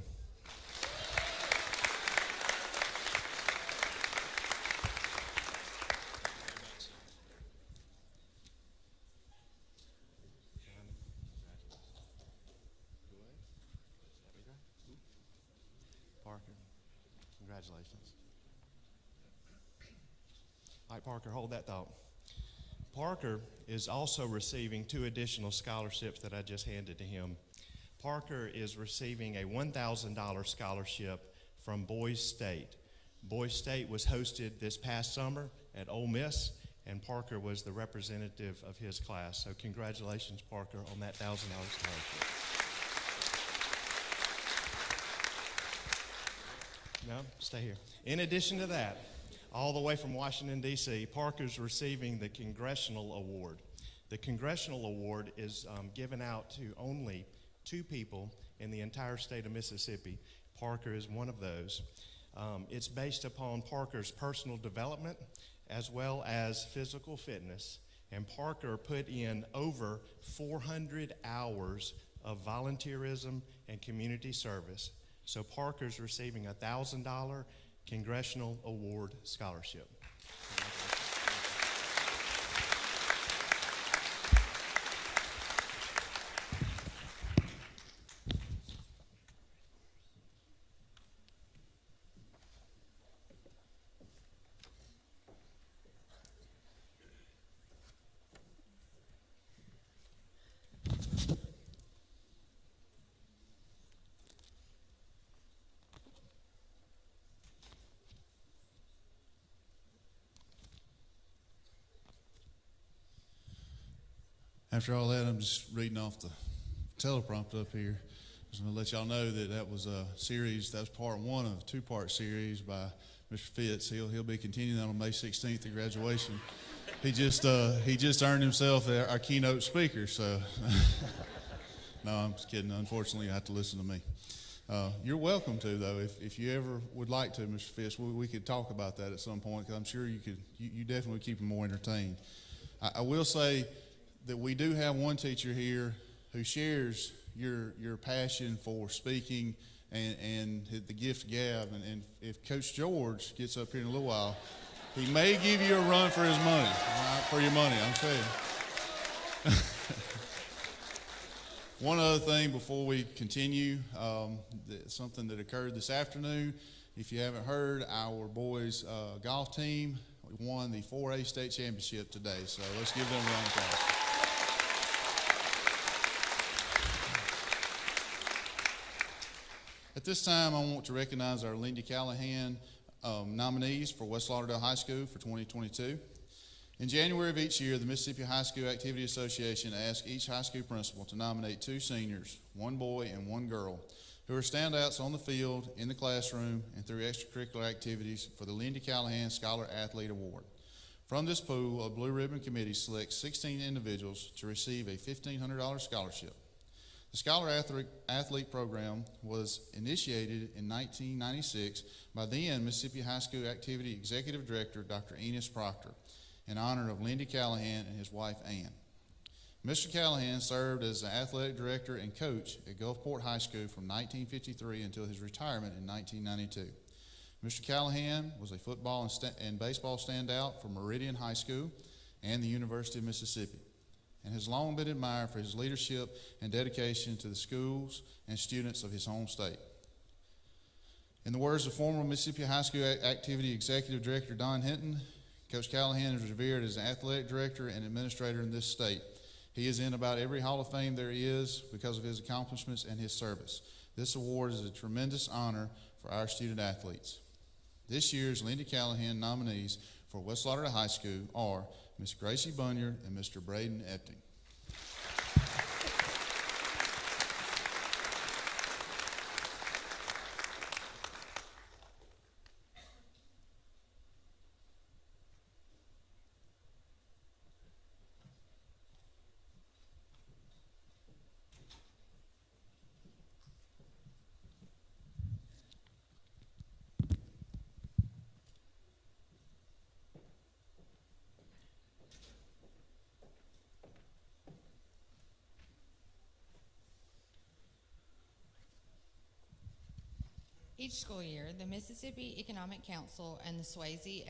Parker, congratulations. All right, Parker, hold that thought. Parker is also receiving 2 additional scholarships that I just handed to him. Parker is receiving a $1,000 scholarship from Boys State. Boys State was hosted this past summer at Ole Miss, and Parker was the representative of his class. So congratulations, Parker, on that $1,000 scholarship. No, stay here. In addition to that, all the way from Washington, D.C., Parker's receiving the Congressional Award. The Congressional Award is given out to only 2 people in the entire state of Mississippi. Parker is one of those. It's based upon Parker's personal development as well as physical fitness, and Parker put in over 400 hours of volunteerism and community service. So Parker's receiving a $1,000 Congressional Award scholarship. After all that, I'm just reading off the teleprompter up here. Just going to let y'all know that that was a series. That was part one of a two-part series by Mr. Fitz. He'll be continuing that on May 16th at graduation. He just earned himself our keynote speaker. So, no, I'm just kidding. Unfortunately, you have to listen to me. You're welcome to, though, if you ever would like to, Mr. Fitz. We could talk about that at some point, because I'm sure you could. You definitely keep them more entertained. I will say that we do have one teacher here who shares your passion for speaking and the gift gab. And if Coach George gets up here in a little while, he may give you a run for his money, for your money, I'm telling you. One other thing before we continue, something that occurred this afternoon. If you haven't heard, our boys' golf team won the 4A state championship today. So let's give them a round of applause. At this time, I want to recognize our Lindy Callahan nominees for West Lauderdale High School for 2022. In January of each year, the Mississippi High School Activity Association asks each high school principal to nominate 2 seniors, 1 boy and 1 girl, who are standouts on the field, in the classroom, and through extracurricular activities for the Lindy Callahan Scholar Athlete Award. From this pool, a Blue Ribbon Committee selects 16 individuals to receive a $1,500 scholarship. The Scholar Athlete Program was initiated in 1996 by then Mississippi High School Activity Executive Director Dr. Enos Proctor in honor of Lindy Callahan and his wife Ann. Mr. Callahan served as the athletic director and coach at Gulfport High School from 1953 until his retirement in 1992. Mr. Callahan was a football and baseball standout for Meridian High School and the University of Mississippi, and has long been admired for his leadership and dedication to the schools and students of his home state. In the words of former Mississippi High School Activity Executive Director Don Hinton, Coach Callahan is revered as an athletic director and administrator in this state. He is in about every Hall of Fame there is because of his accomplishments and his service. This award is a tremendous honor for our student athletes. This year's Lindy Callahan nominees for West Lauderdale High School are Ms. Gracie Bunyard and Mr. Braden Epting. Each school year, the Mississippi Economic Council and the Swayze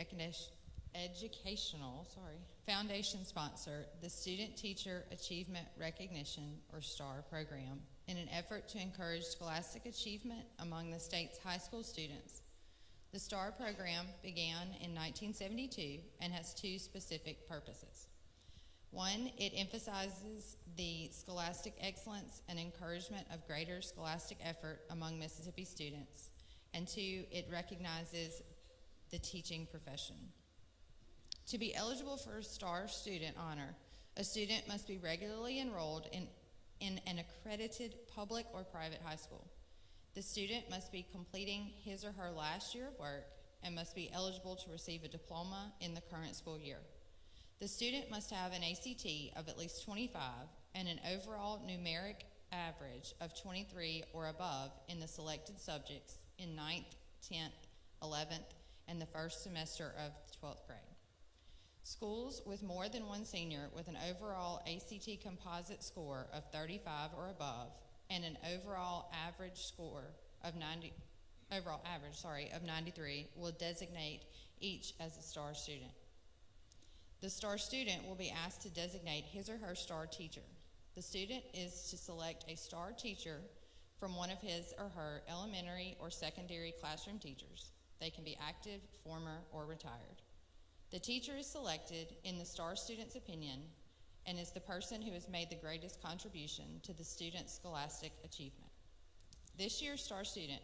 Educational Foundation sponsor the Student Teacher Achievement Recognition, or STAR program, in an effort to encourage scholastic achievement among the state's high school students. The STAR program began in 1972 and has 2 specific purposes. 1, it emphasizes the scholastic excellence and encouragement of greater scholastic effort among Mississippi students. And 2, it recognizes the teaching profession. To be eligible for a STAR student honor, a student must be regularly enrolled in an accredited public or private high school. The student must be completing his or her last year of work and must be eligible to receive a diploma in the current school year. The student must have an ACT of at least 25 and an overall numeric average of 23 or above in the selected subjects in 9th, 10th, 11th, and the first semester of the 12th grade. Schools with more than 1 senior with an overall ACT composite score of 35 or above and an overall average of 93 will designate each as a STAR student. The STAR student will be asked to designate his or her STAR teacher. The student is to select a STAR teacher from one of his or her elementary or secondary classroom teachers. They can be active, former, or retired. The teacher is selected in the STAR student's opinion and is the person who has made the greatest contribution to the student's scholastic achievement. This year's STAR student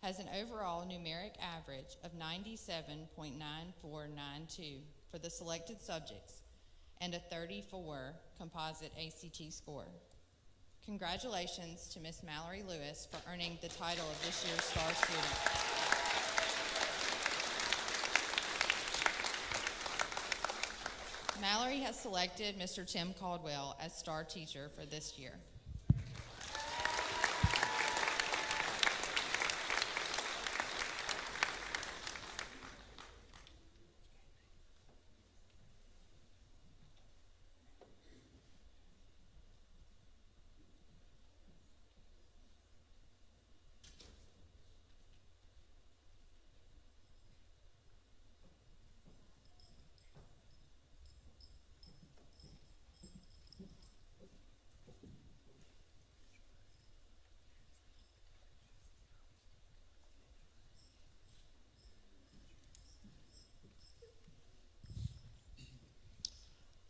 has an overall numeric average of 97.9492 for the selected subjects and a 34 composite ACT score. Congratulations to Miss Mallory Lewis for earning the title of this year's Star Student. Mallory has selected Mr. Tim Caldwell as Star Teacher for this year.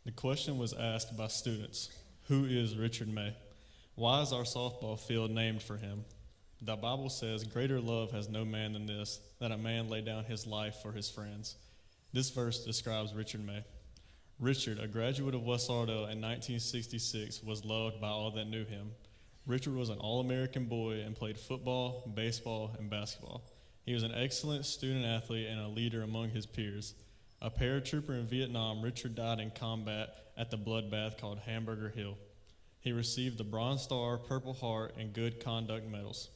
The question was asked by students, who is Richard May? Why is our softball field named for him? The Bible says, greater love has no man than this, that a man lay down his life for his friends. This verse describes Richard May. Richard, a graduate of West Lauderdale in 1966, was loved by all that knew him. Richard was an All-American boy and played football, baseball, and basketball. He was an excellent student athlete and a leader among his peers. A paratrooper in Vietnam, Richard died in combat at the bloodbath called Hamburger Hill. He received the Bronze Star, Purple Heart, and Good Conduct medals.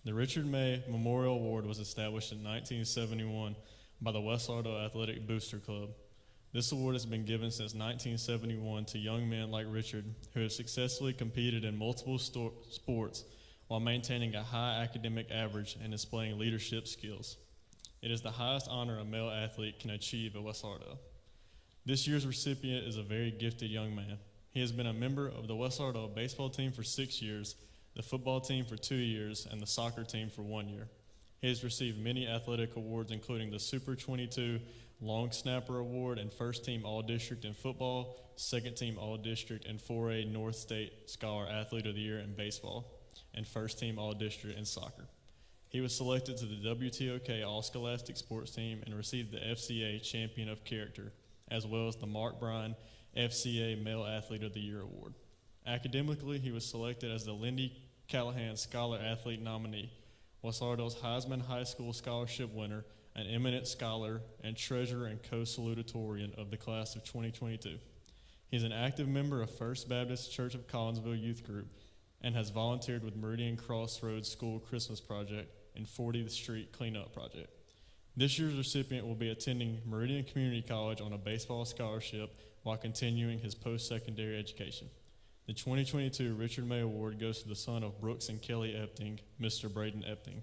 The Richard May Memorial Award was established in 1971 by the West Lauderdale Athletic Booster Club. This award has been given since 1971 to young men like Richard who have successfully competed in multiple sports while maintaining a high academic average and displaying leadership skills. It is the highest honor a male athlete can achieve at West Lauderdale. This year's recipient is a very gifted young man. He has been a member of the West Lauderdale baseball team for 6 years, the football team for 2 years, and the soccer team for 1 year. He has received many athletic awards, including the Super 22 Long Snapper Award and First Team All-District in football, Second Team All-District and 4A North State Scholar Athlete of the Year in baseball, and First Team All-District in soccer. He was selected to the WTOK All-Scholastic Sports Team and received the FCA Champion of Character, as well as the Mark Bryan FCA Male Athlete of the Year Award. Academically, he was selected as the Lindy Callahan Scholar Athlete nominee, West Lauderdale's Heisman High School Scholarship winner, an eminent scholar, and treasurer and co-salutatorian of the class of 2022. He is an active member of First Baptist Church of Collinsville Youth Group and has volunteered with Meridian Crossroads School Christmas Project and 40th Street Cleanup Project. This year's recipient will be attending Meridian Community College on a baseball scholarship while continuing his post-secondary education. The 2022 Richard May Award goes to the son of Brooks and Kelly Epting, Mr. Braden Epting.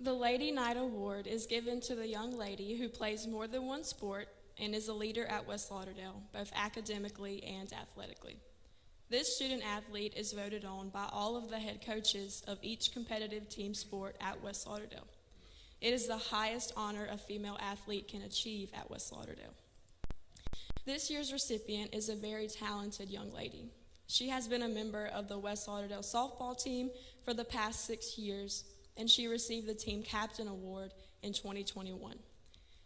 The Lady Knight Award is given to the young lady who plays more than one sport and is a leader at West Lauderdale, both academically and athletically. This student athlete is voted on by all of the head coaches of each competitive team sport at West Lauderdale. It is the highest honor a female athlete can achieve at West Lauderdale. This year's recipient is a very talented young lady. She has been a member of the West Lauderdale softball team for the past 6 years, and she received the Team Captain Award in 2021.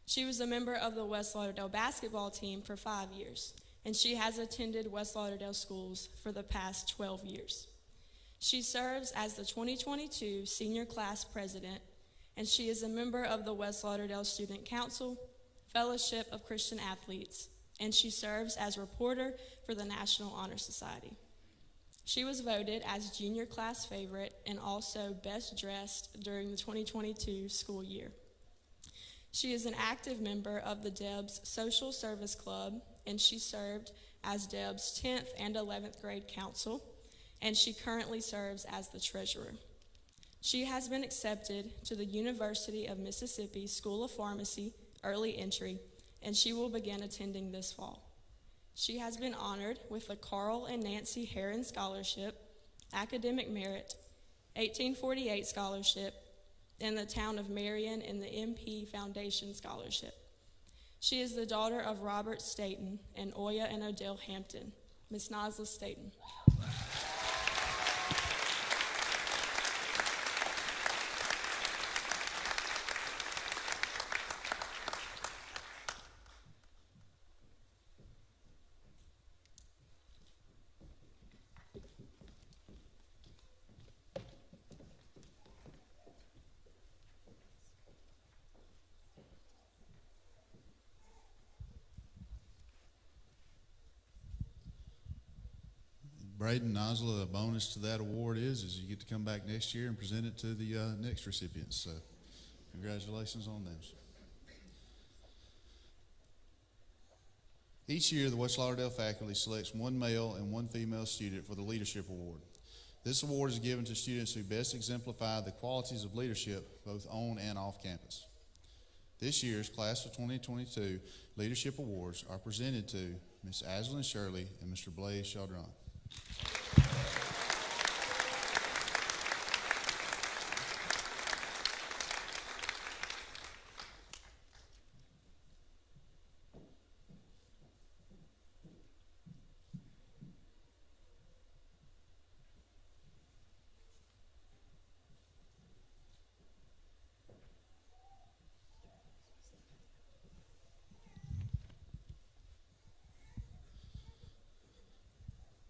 She was a member of the West Lauderdale basketball team for 5 years, and she has attended West Lauderdale schools for the past 12 years. She serves as the 2022 Senior Class President, and she is a member of the West Lauderdale Student Council, Fellowship of Christian Athletes, and she serves as reporter for the National Honor Society. She was voted as junior class favorite and also best dressed during the 2022 school year. She is an active member of the Deb's Social Service Club, and she served as Deb's 10th and 11th grade council, and she currently serves as the treasurer. She has been accepted to the University of Mississippi School of Pharmacy early entry, and she will begin attending this fall. She has been honored with the Carl and Nancy Heron Scholarship, Academic Merit, 1848 Scholarship, and the Town of Marion in the MP Foundation Scholarship. She is the daughter of Robert Staten and Oya and Odell Hampton. Miss Nasla Staten. Braden, Nasla, a bonus to that award is you get to come back next year and present it to the next recipients. So congratulations on those. Each year, the West Lauderdale faculty selects one male and one female student for the Leadership Award. This award is given to students who best exemplify the qualities of leadership both on and off campus. This year's Class of 2022 Leadership Awards are presented to Ms. Ashlyn Shirley and Mr. Blaze Chaudron.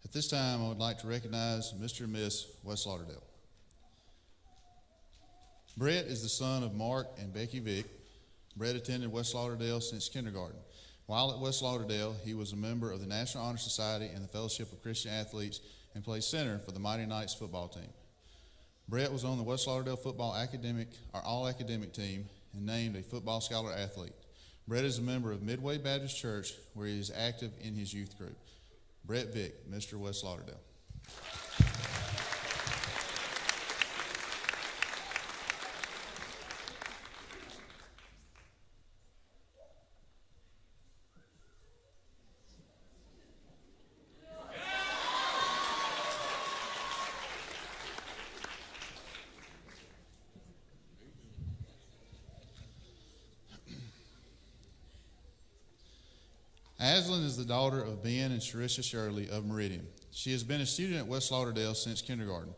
At this time, I would like to recognize Mr. and Miss West Lauderdale. Brett is the son of Mark and Becky Vick. Brett attended West Lauderdale since kindergarten. While at West Lauderdale, he was a member of the National Honor Society and the Fellowship of Christian Athletes and played center for the Mighty Knights football team. Brett was on the West Lauderdale football all-academic team and named a football scholar athlete. Brett is a member of Midway Baptist Church, where he is active in his youth group. Brett Vick, Mr. West Lauderdale. Ashlyn is the daughter of Ben and Sharisha Shirley of Meridian. She has been a student at West Lauderdale since kindergarten.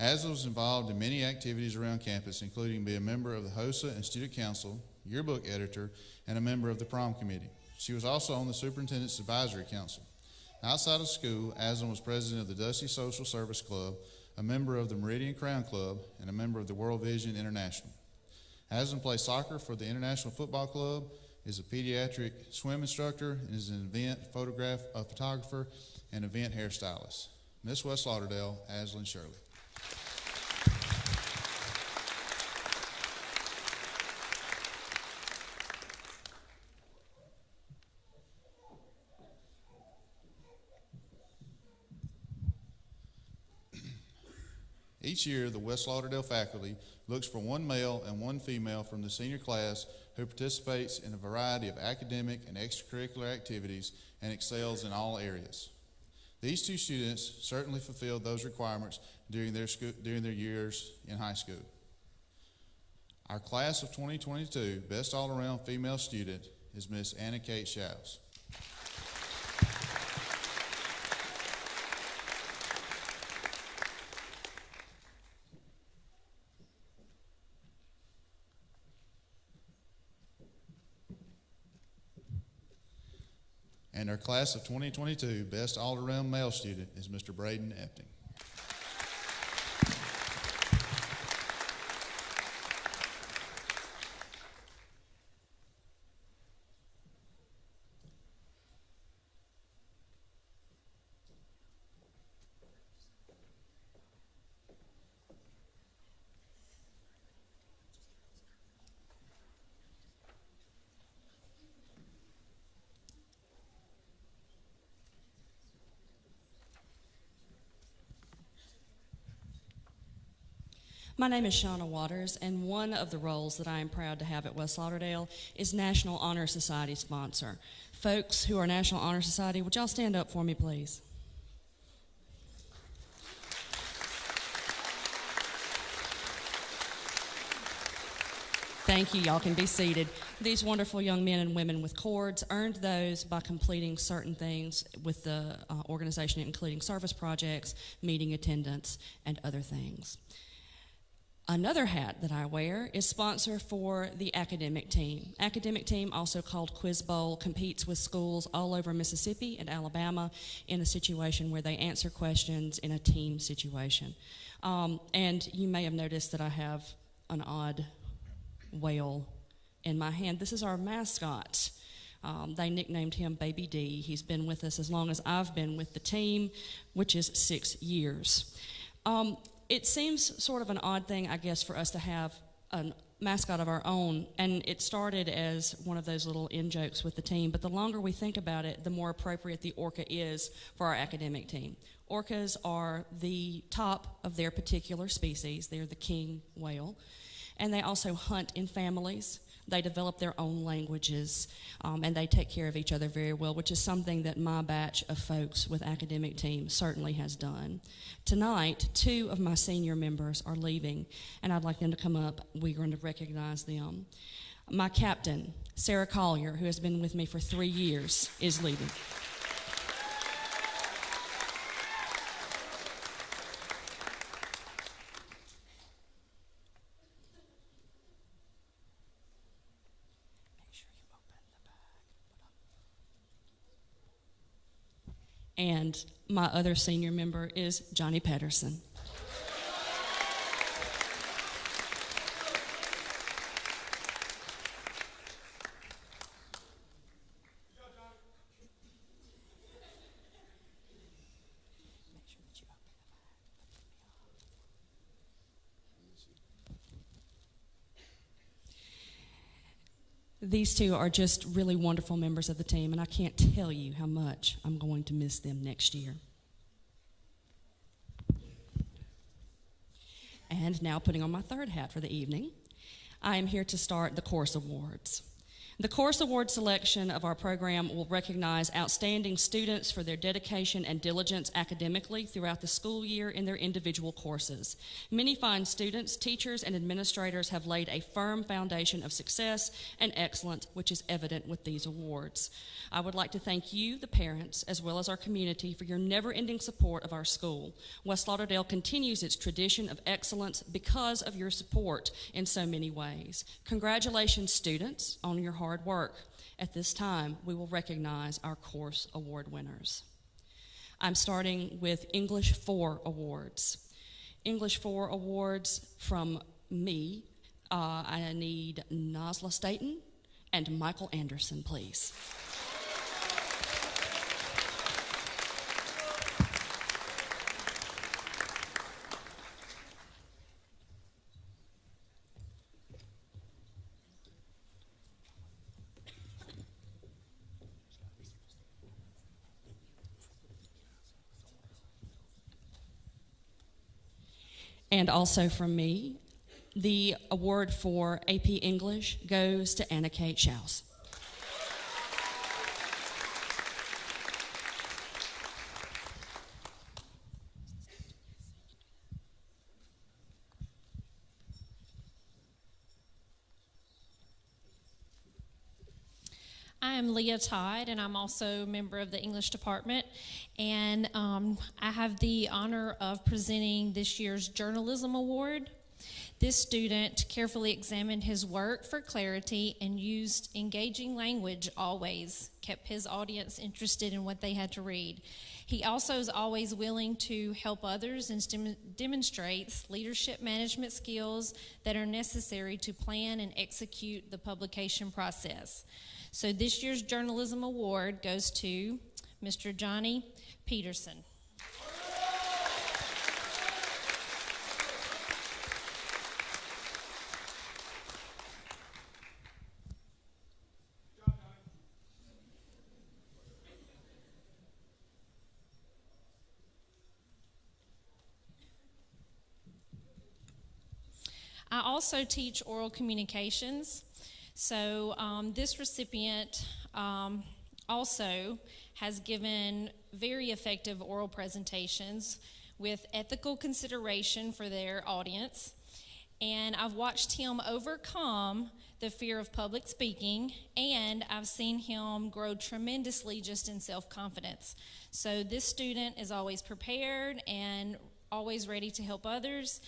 Ashlyn was involved in many activities around campus, including being a member of the HOSA and Student Council, yearbook editor, and a member of the prom committee. She was also on the Superintendent's Advisory Council. Outside of school, Ashlyn was president of the Dusty Social Service Club, a member of the Meridian Crown Club, and a member of the World Vision International. Ashlyn plays soccer for the International Football Club, is a pediatric swim instructor, and is an event photographer and event hairstylist. Miss West Lauderdale, Ashlyn Shirley. Each year, the West Lauderdale faculty looks for one male and one female from the senior class who participates in a variety of academic and extracurricular activities and excels in all areas. These two students certainly fulfilled those requirements during their years in high school. Our class of 2022 best all-around female student is Miss Anna Kate Shouse. And our class of 2022 best all-around male student is Mr. Braden Epting. My name is Shauna Waters, and one of the roles that I am proud to have at West Lauderdale is National Honor Society sponsor. Folks who are National Honor Society, would y'all stand up for me, please? Thank you. Y'all can be seated. These wonderful young men and women with cords earned those by completing certain things with the organization, including service projects, meeting attendance, and other things. Another hat that I wear is sponsor for the academic team. Academic team, also called Quiz Bowl, competes with schools all over Mississippi and Alabama in a situation where they answer questions in a team situation. And you may have noticed that I have an odd whale in my hand. This is our mascot. They nicknamed him Baby D. He's been with us as long as I've been with the team, which is 6 years. It seems sort of an odd thing, I guess, for us to have a mascot of our own, and it started as one of those little in-jokes with the team, but the longer we think about it, the more appropriate the orca is for our academic team. Orcas are the top of their particular species. They're the king whale, and they also hunt in families. They develop their own languages, and they take care of each other very well, which is something that my batch of folks with academic team certainly has done. Tonight, 2 of my senior members are leaving, and I'd like them to come up. We're going to recognize them. My captain, Sarah Collier, who has been with me for 3 years, is leaving. And my other senior member is Johnny Pedersen. These 2 are just really wonderful members of the team, and I can't tell you how much I'm going to miss them next year. And now, putting on my 3rd hat for the evening, I am here to start the Course Awards. The Course Award selection of our program will recognize outstanding students for their dedication and diligence academically throughout the school year in their individual courses. Many fine students, teachers, and administrators have laid a firm foundation of success and excellence, which is evident with these awards. I would like to thank you, the parents, as well as our community, for your never-ending support of our school. West Lauderdale continues its tradition of excellence because of your support in so many ways. Congratulations, students, on your hard work. At this time, we will recognize our Course Award winners. I'm starting with English 4 Awards. English 4 Awards from me. I need Nasla Staten and Michael Anderson, please. And also from me, the award for AP English goes to Anna Kate Schaus. I am Leah Todd, and I'm also a member of the English department, and I have the honor of presenting this year's Journalism Award. This student carefully examined his work for clarity and used engaging language always, kept his audience interested in what they had to read. He also is always willing to help others and demonstrates leadership management skills that are necessary to plan and execute the publication process. So this year's Journalism Award goes to Mr. Johnny Peterson. I also teach oral communications. So this recipient also has given very effective oral presentations with ethical consideration for their audience. And I've watched him overcome the fear of public speaking, and I've seen him grow tremendously just in self-confidence. So this student is always prepared and always ready to help others.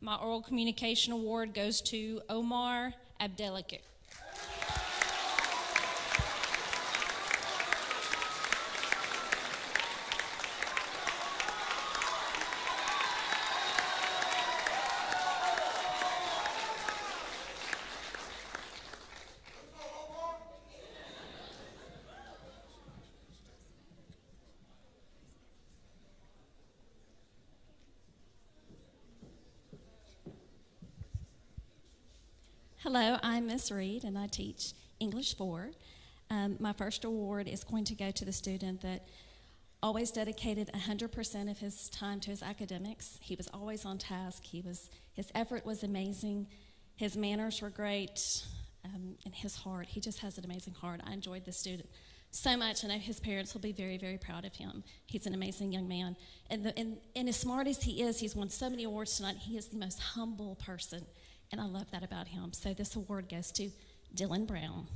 My Oral Communication Award goes to Omar Abdelakir. Hello, I'm Miss Reed, and I teach English 4. My first award is going to go to the student that always dedicated 100% of his time to his academics. He was always on task. His effort was amazing. His manners were great, and his heart. He just has an amazing heart. I enjoyed this student so much. I know his parents will be very, very proud of him. He's an amazing young man. And as smart as he is, he's won so many awards tonight. He is the most humble person. And I love that about him. So this award goes to Dylan Brown.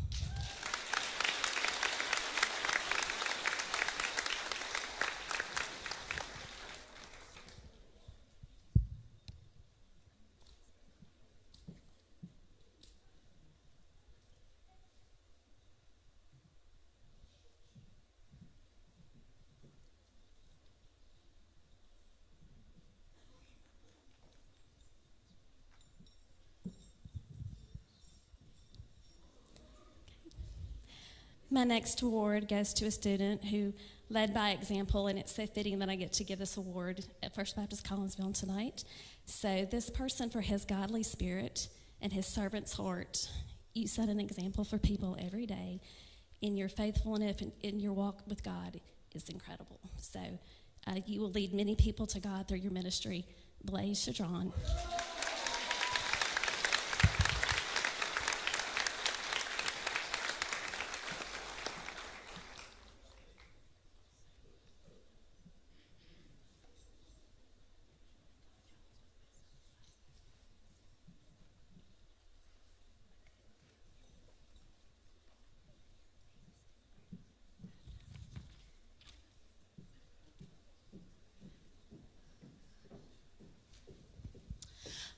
My next award goes to a student who led by example, and it's so fitting that I get to give this award at First Baptist Collinsville tonight. So this person, for his godly spirit and his servant's heart, you set an example for people every day, in your faithfulness and in your walk with God is incredible. So you will lead many people to God through your ministry. Blaise Shadron.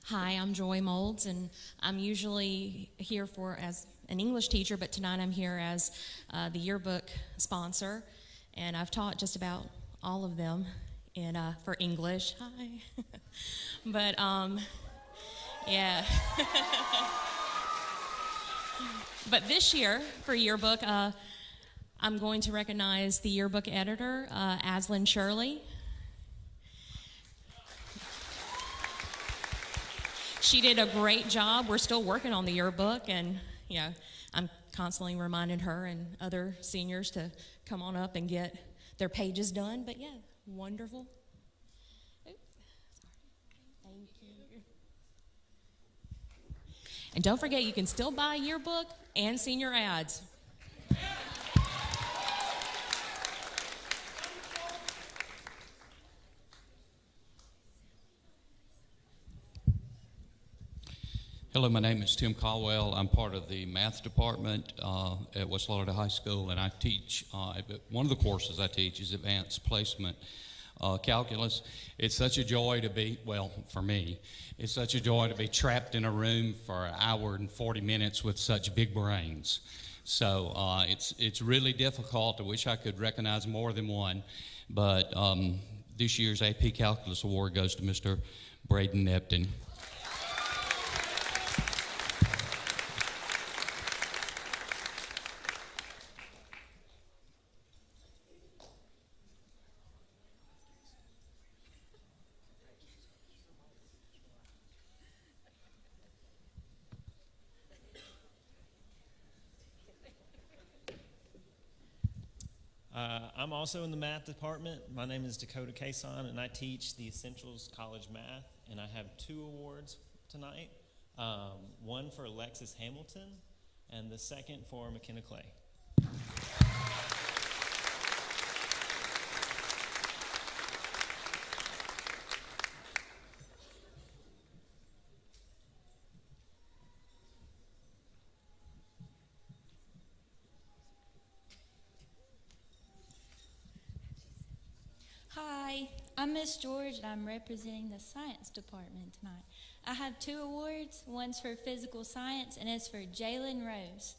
Hi, I'm Joy Molds, and I'm usually here as an English teacher, but tonight I'm here as the yearbook sponsor, and I've taught just about all of them for English. Hi. But, yeah. But this year, for yearbook, I'm going to recognize the yearbook editor, Aslyn Shirley. She did a great job. We're still working on the yearbook, and I'm constantly reminding her and other seniors to come on up and get their pages done. But wonderful. Oops, sorry. Thank you. And don't forget, you can still buy a yearbook and senior ads. Hello, my name is Tim Caldwell. I'm part of the math department at West Lauderdale High School, and I teach, one of the courses I teach is advanced placement calculus. It's such a joy to be, for me, it's such a joy to be trapped in a room for an hour and 40 minutes with such big brains. So it's really difficult. I wish I could recognize more than one, but this year's AP Calculus Award goes to Mr. Braden Nepton. I'm also in the math department. My name is Dakota Kason, and I teach the Essentials College Math, and I have 2 awards tonight, one for Alexis Hamilton and the second for McKenna Clay. I'm Miss George, and I'm representing the science department tonight. I have 2 awards. One's for physical science, and it's for Jalen Rose.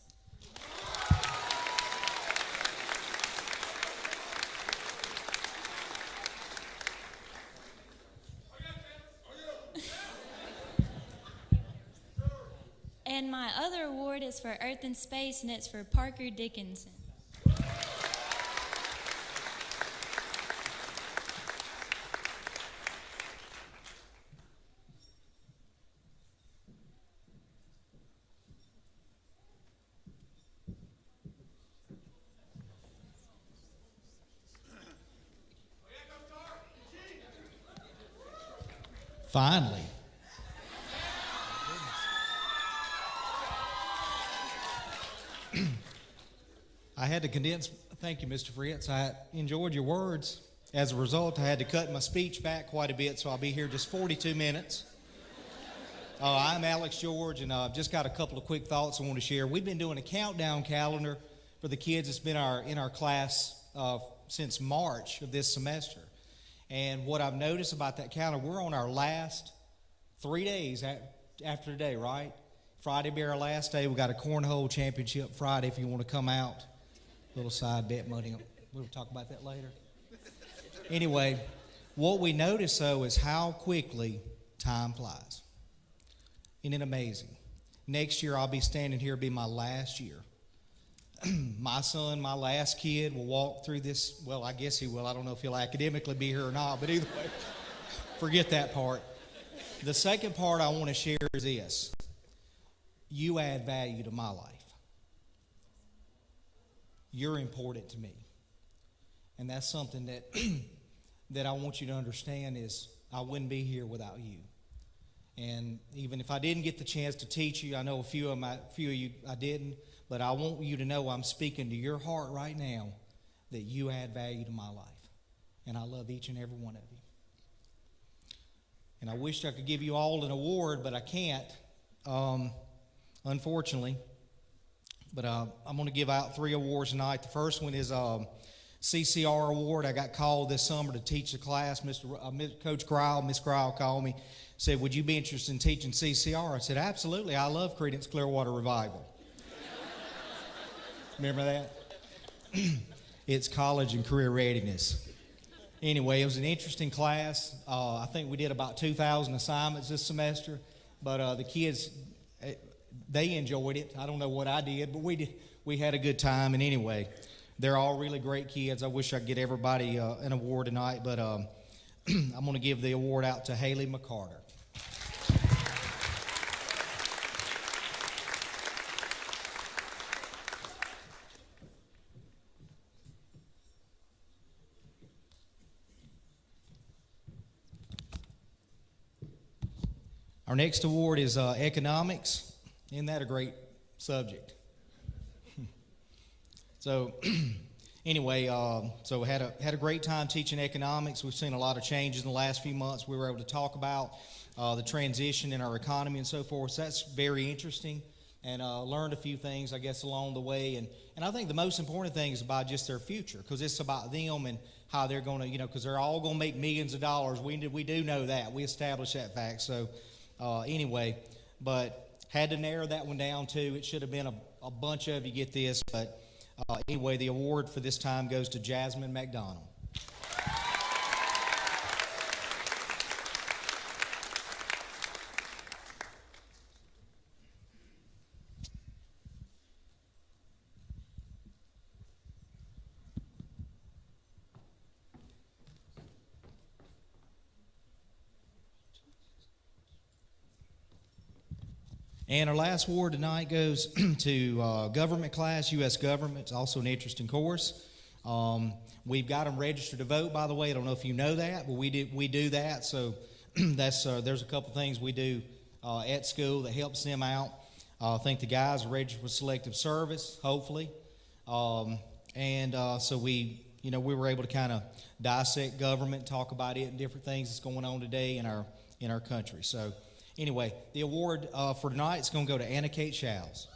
And my other award is for Earth and Space, and it's for Parker Dickinson. Finally. I had to condense, thank you, Mr. Fritz. I enjoyed your words. As a result, I had to cut my speech back quite a bit, so I'll be here just 42 minutes. I'm Alex George, and I've just got a couple of quick thoughts I want to share. We've been doing a countdown calendar for the kids. It's been in our class since March of this semester. And what I've noticed about that calendar, we're on our last 3 days after today, right? Friday will be our last day. We got a cornhole championship Friday if you want to come out. Little side bet money. We'll talk about that later. Anyway, what we notice, though, is how quickly time flies. Isn't it amazing? Next year, I'll be standing here, it'll be my last year. My son, my last kid, will walk through this. Well, I guess he will. I don't know if he'll academically be here or not, but either way, forget that part. The second part I want to share is this. You add value to my life. You're important to me. And that's something that that I want you to understand is I wouldn't be here without you. And even if I didn't get the chance to teach you, I know a few of you I didn't, but I want you to know I'm speaking to your heart right now that you add value to my life. And I love each and every one of you. And I wish I could give you all an award, but I can't, unfortunately. But I'm going to give out 3 awards tonight. The first one is Ccr Award. I got called this summer to teach the class. Coach Gryle, Miss Gryle called me, said, would you be interested in teaching CCR? I said, absolutely. I love Credence Clearwater Revival. Remember that? It's college and career readiness. Anyway, it was an interesting class. I think we did about 2,000 assignments this semester, but the kids, they enjoyed it. I don't know what I did, but we had a good time. And anyway, they're all really great kids. I wish I could get everybody an award tonight, but I'm going to give the award out to Haley McCarter. Our next award is economics. Isn't that a great subject? So anyway, so had a great time teaching economics. We've seen a lot of changes in the last few months. We were able to talk about the transition in our economy and so forth. So that's very interesting, and learned a few things, I guess, along the way. And I think the most important thing is about just their future, because it's about them and how they're going to, because they're all going to make millions of dollars. We do know that. We established that fact. So anyway, but had to narrow that one down too. It should have been a bunch of you get this, but anyway, the award for this time goes to Jasmine McDonald. And our last award tonight goes to government class, U.S. government. It's also an interesting course. We've got them registered to vote, by the way. I don't know if you know that, but we do that. So that's there's a couple things we do at school that helps them out. I think the guys are registered with selective service, hopefully. So we were able to kind of dissect government, talk about it and different things that's going on today in our country. So anyway, the award for tonight is going to go to Anna Kate Shals.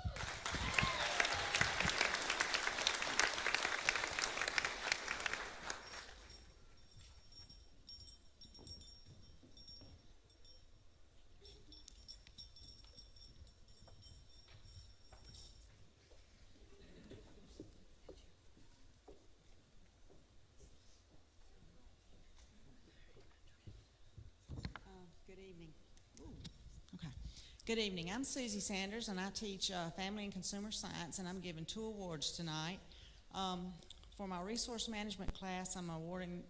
Good evening. I'm Susie Sanders, and I teach Family and Consumer Science, and I'm giving 2 awards tonight. For my resource management class, I'm awarding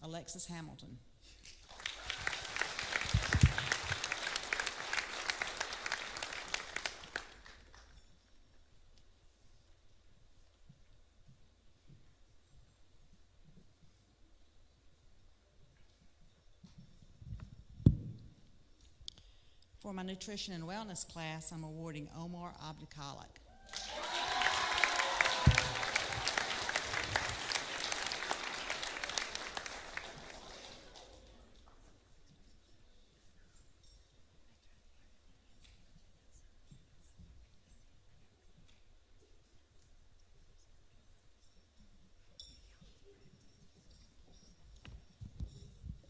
Alexis Hamilton. For my nutrition and wellness class, I'm awarding Omar Abdikalik.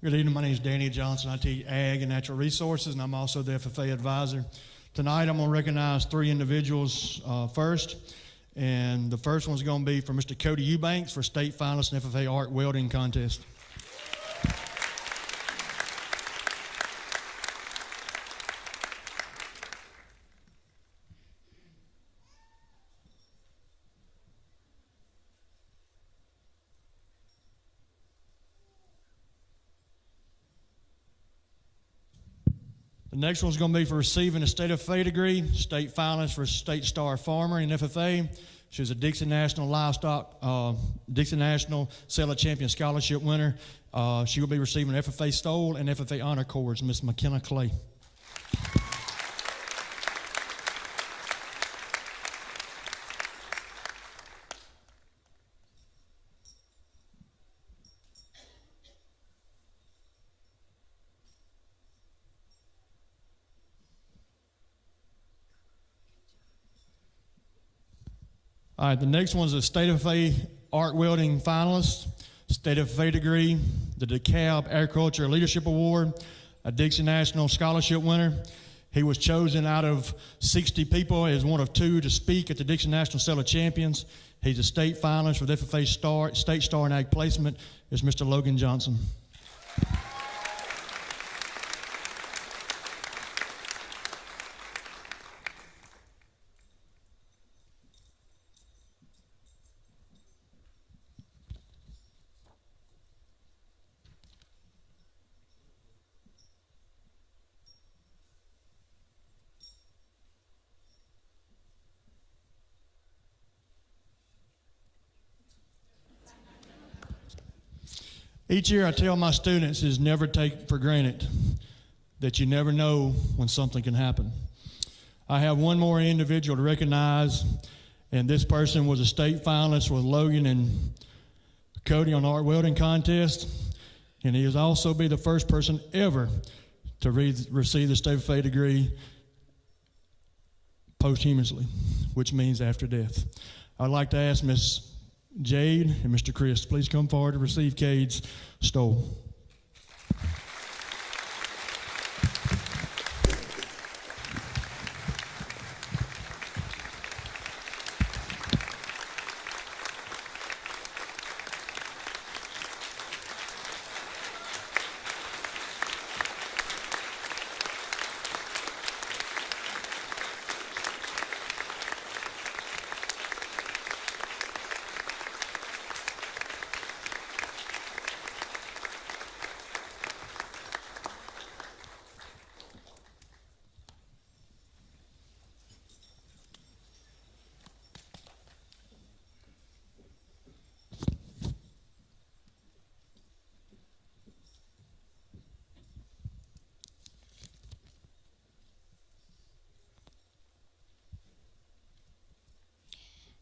Good evening. My name is Danny Johnson. I teach Ag and Natural Resources, and I'm also the FFA advisor. Tonight, I'm going to recognize 3 individuals first, and the first one's going to be for Mr. Cody Eubanks for state finalist in FFA art welding contest. The next one's going to be for receiving a State FFA degree, state finalist for State Star Farmer in FFA. She was a Dixon National Dixon National Seller Champion Scholarship winner. She will be receiving an FFA Stole and FFA Honor Cords, Miss McKenna Clay. All right, the next one's a State FFA Art Welding finalist, State FFA degree, the DeKalb Agriculture Leadership Award, a Dixon National Scholarship winner. He was chosen out of 60 people as one of 2 to speak at the Dixon National Seller Champions. He's a state finalist for the FFA State Star in Ag Placement. Is Mr. Logan Johnson. Each year I tell my students is never take for granted that you never know when something can happen. I have one more individual to recognize, and this person was a state finalist with Logan and Cody on the art welding contest, and he has also be the first person ever to receive the State FFA degree posthumously, which means after death. I'd like to ask Miss Jade and Mr. Chris, please come forward to receive Cade's stole.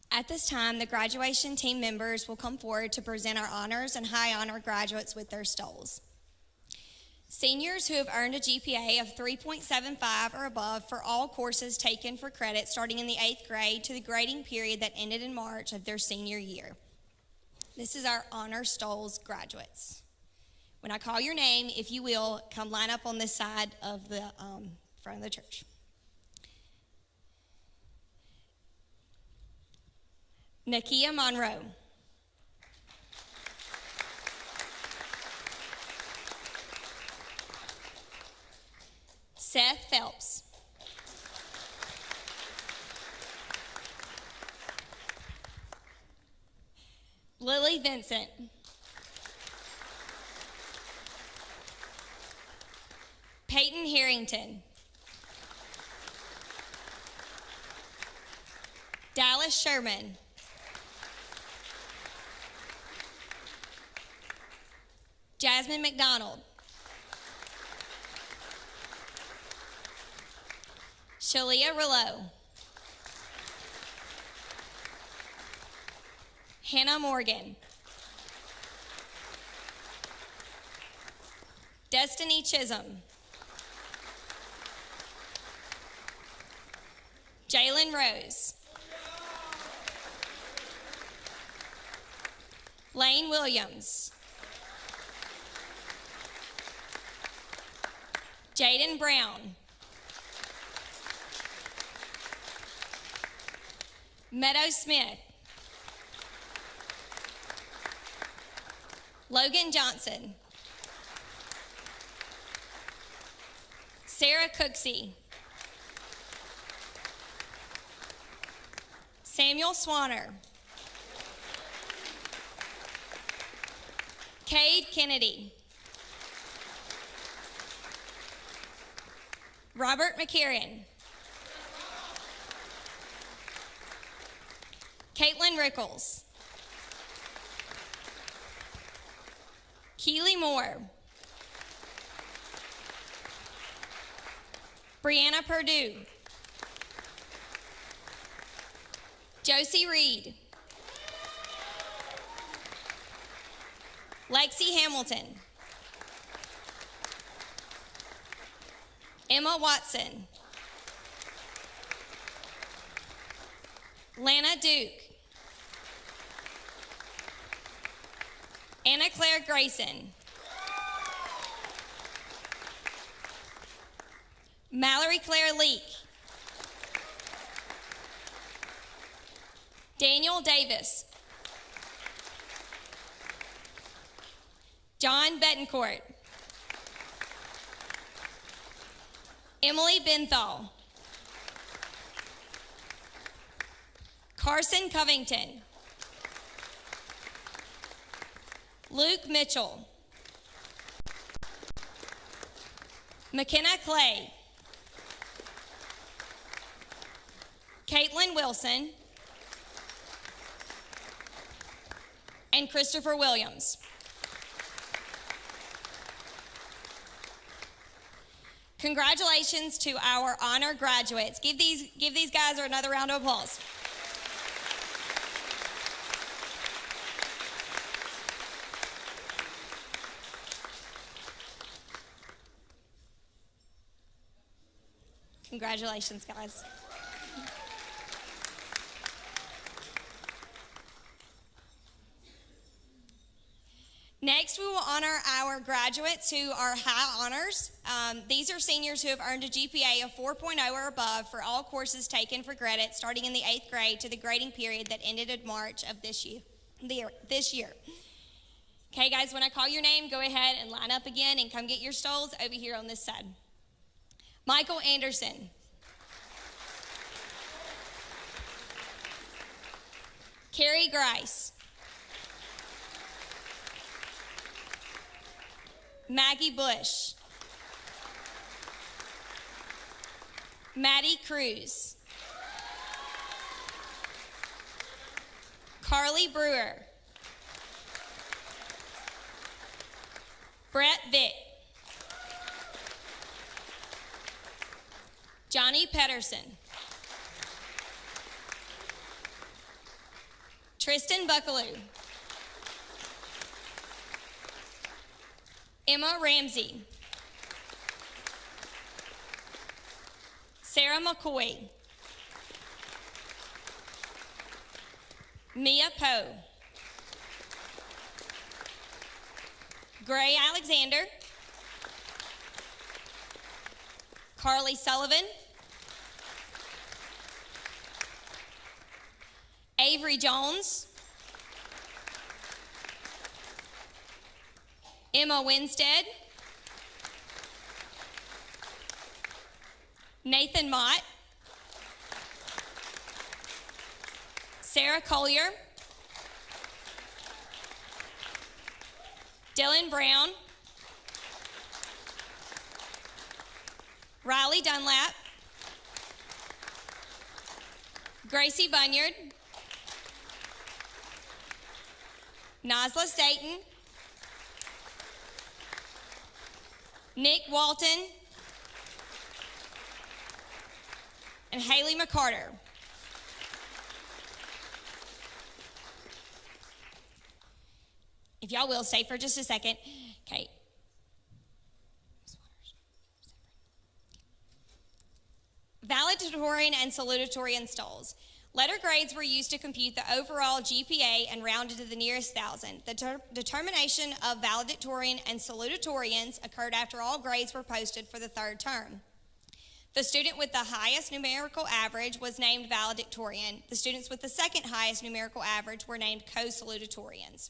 At this time, the graduation team members will come forward to present our honors and high honor graduates with their stoles. Seniors who have earned a GPA of 3.75 or above for all courses taken for credit starting in the 8th grade to the grading period that ended in March of their senior year. This is our honor stoles graduates. When I call your name, if you will, come line up on this side of the front of the church. Nakia Monroe. Seth Phelps. Lily Vincent. Peyton Harrington. Dallas Sherman. Jasmine McDonald. Shalia Rillo. Hannah Morgan. Destiny Chisholm. Jalen Rose. Lane Williams. Jaden Brown. Meadow Smith. Logan Johnson. Sarah Cooksey. Samuel Swanner. Cade Kennedy. Robert McCarran. Caitlin Rickles. Keely Moore. Brianna Purdue. Josie Reed. Lexi Hamilton. Emma Watson. Lana Duke. Anna Claire Grayson. Mallory Claire Leak. Daniel Davis. John Betancourt. Emily Benthal. Carson Covington. Luke Mitchell. McKenna Clay. Caitlin Wilson. And Christopher Williams. Congratulations to our honor graduates. Give these guys another round of applause. Congratulations, guys. Next, we will honor our graduates who are high honors. These are seniors who have earned a GPA of 4.0 or above for all courses taken for credit starting in the 8th grade to the grading period that ended in March of this year. Okay, guys, when I call your name, go ahead and line up again and come get your stoles over here on this side. Michael Anderson. Carrie Grice. Maggie Bush. Maddie Cruz. Carly Brewer. Brett Vick. Johnny Pedersen. Tristan Buckaloo. Emma Ramsey. Sarah McCoy. Mia Poe. Gray Alexander. Carly Sullivan. Avery Jones. Emma Winstead. Nathan Mott. Sarah Collier. Dylan Brown, Riley Dunlap, Gracie Bunyard, Nasla Staten, Nick Walton, and Haley McCarter. If y'all will, stay for just a second. Okay. Valedictorian and salutatorian stoles. Letter grades were used to compute the overall GPA and rounded to the nearest thousand. The determination of valedictorian and salutatorians occurred after all grades were posted for the third term. The student with the highest numerical average was named valedictorian. The students with the second highest numerical average were named co-salutatorians.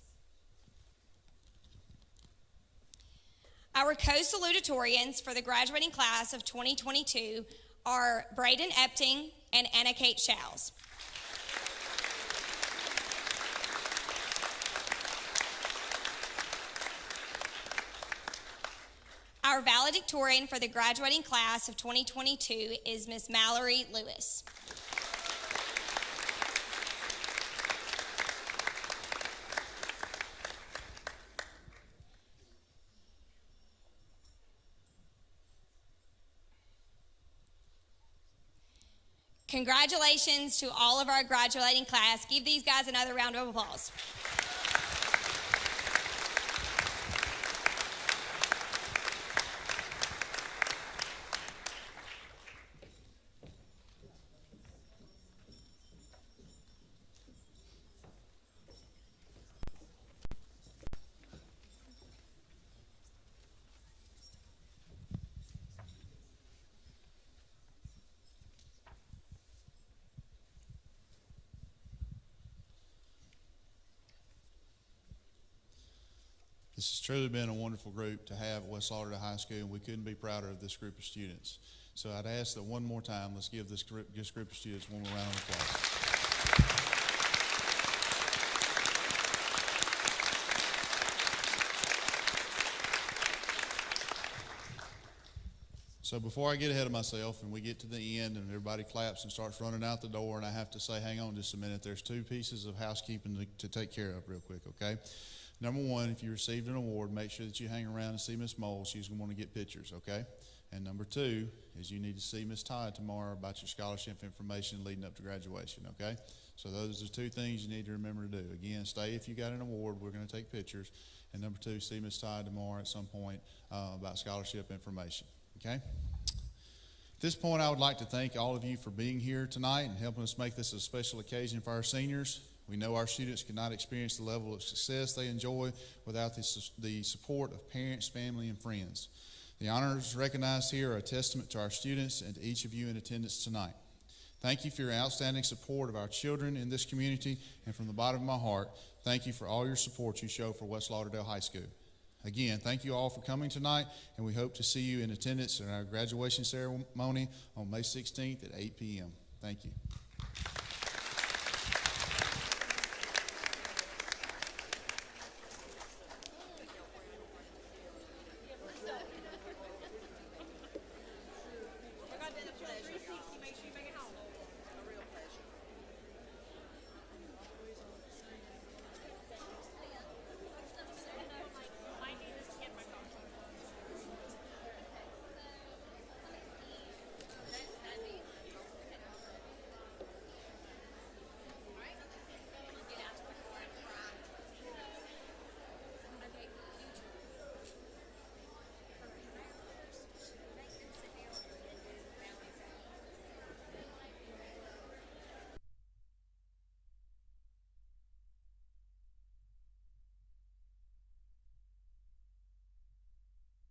Our co-salutatorians for the graduating class of 2022 are Braden Epting and Anna Kate Schauls. Our valedictorian for the graduating class of 2022 is Miss Mallory Lewis. Congratulations to all of our graduating class. Give these guys another round of applause. This has truly been a wonderful group to have at West Lauderdale High School, and we couldn't be prouder of this group of students. So I'd ask that one more time, let's give this group of students one more round of applause. So before I get ahead of myself and we get to the end and everybody claps and starts running out the door, and I have to say, hang on just a minute, there's two pieces of housekeeping to take care of real quick, okay? Number one, if you received an award, make sure that you hang around and see Miss Mole. She's going to want to get pictures, okay? And number two is you need to see Miss Todd tomorrow about your scholarship information leading up to graduation, okay? So those are two things you need to remember to do. Again, stay if you got an award. We're going to take pictures. And number two, see Miss Todd tomorrow at some point about scholarship information, okay? At this point, I would like to thank all of you for being here tonight and helping us make this a special occasion for our seniors. We know our students cannot experience the level of success they enjoy without the support of parents, family, and friends. The honors recognized here are a testament to our students and to each of you in attendance tonight. Thank you for your outstanding support of our children in this community, and from the bottom of my heart, thank you for all your support you show for West Lauderdale High School. Again, thank you all for coming tonight, and we hope to see you in attendance at our graduation ceremony on May 16th at 8 p.m. Thank you.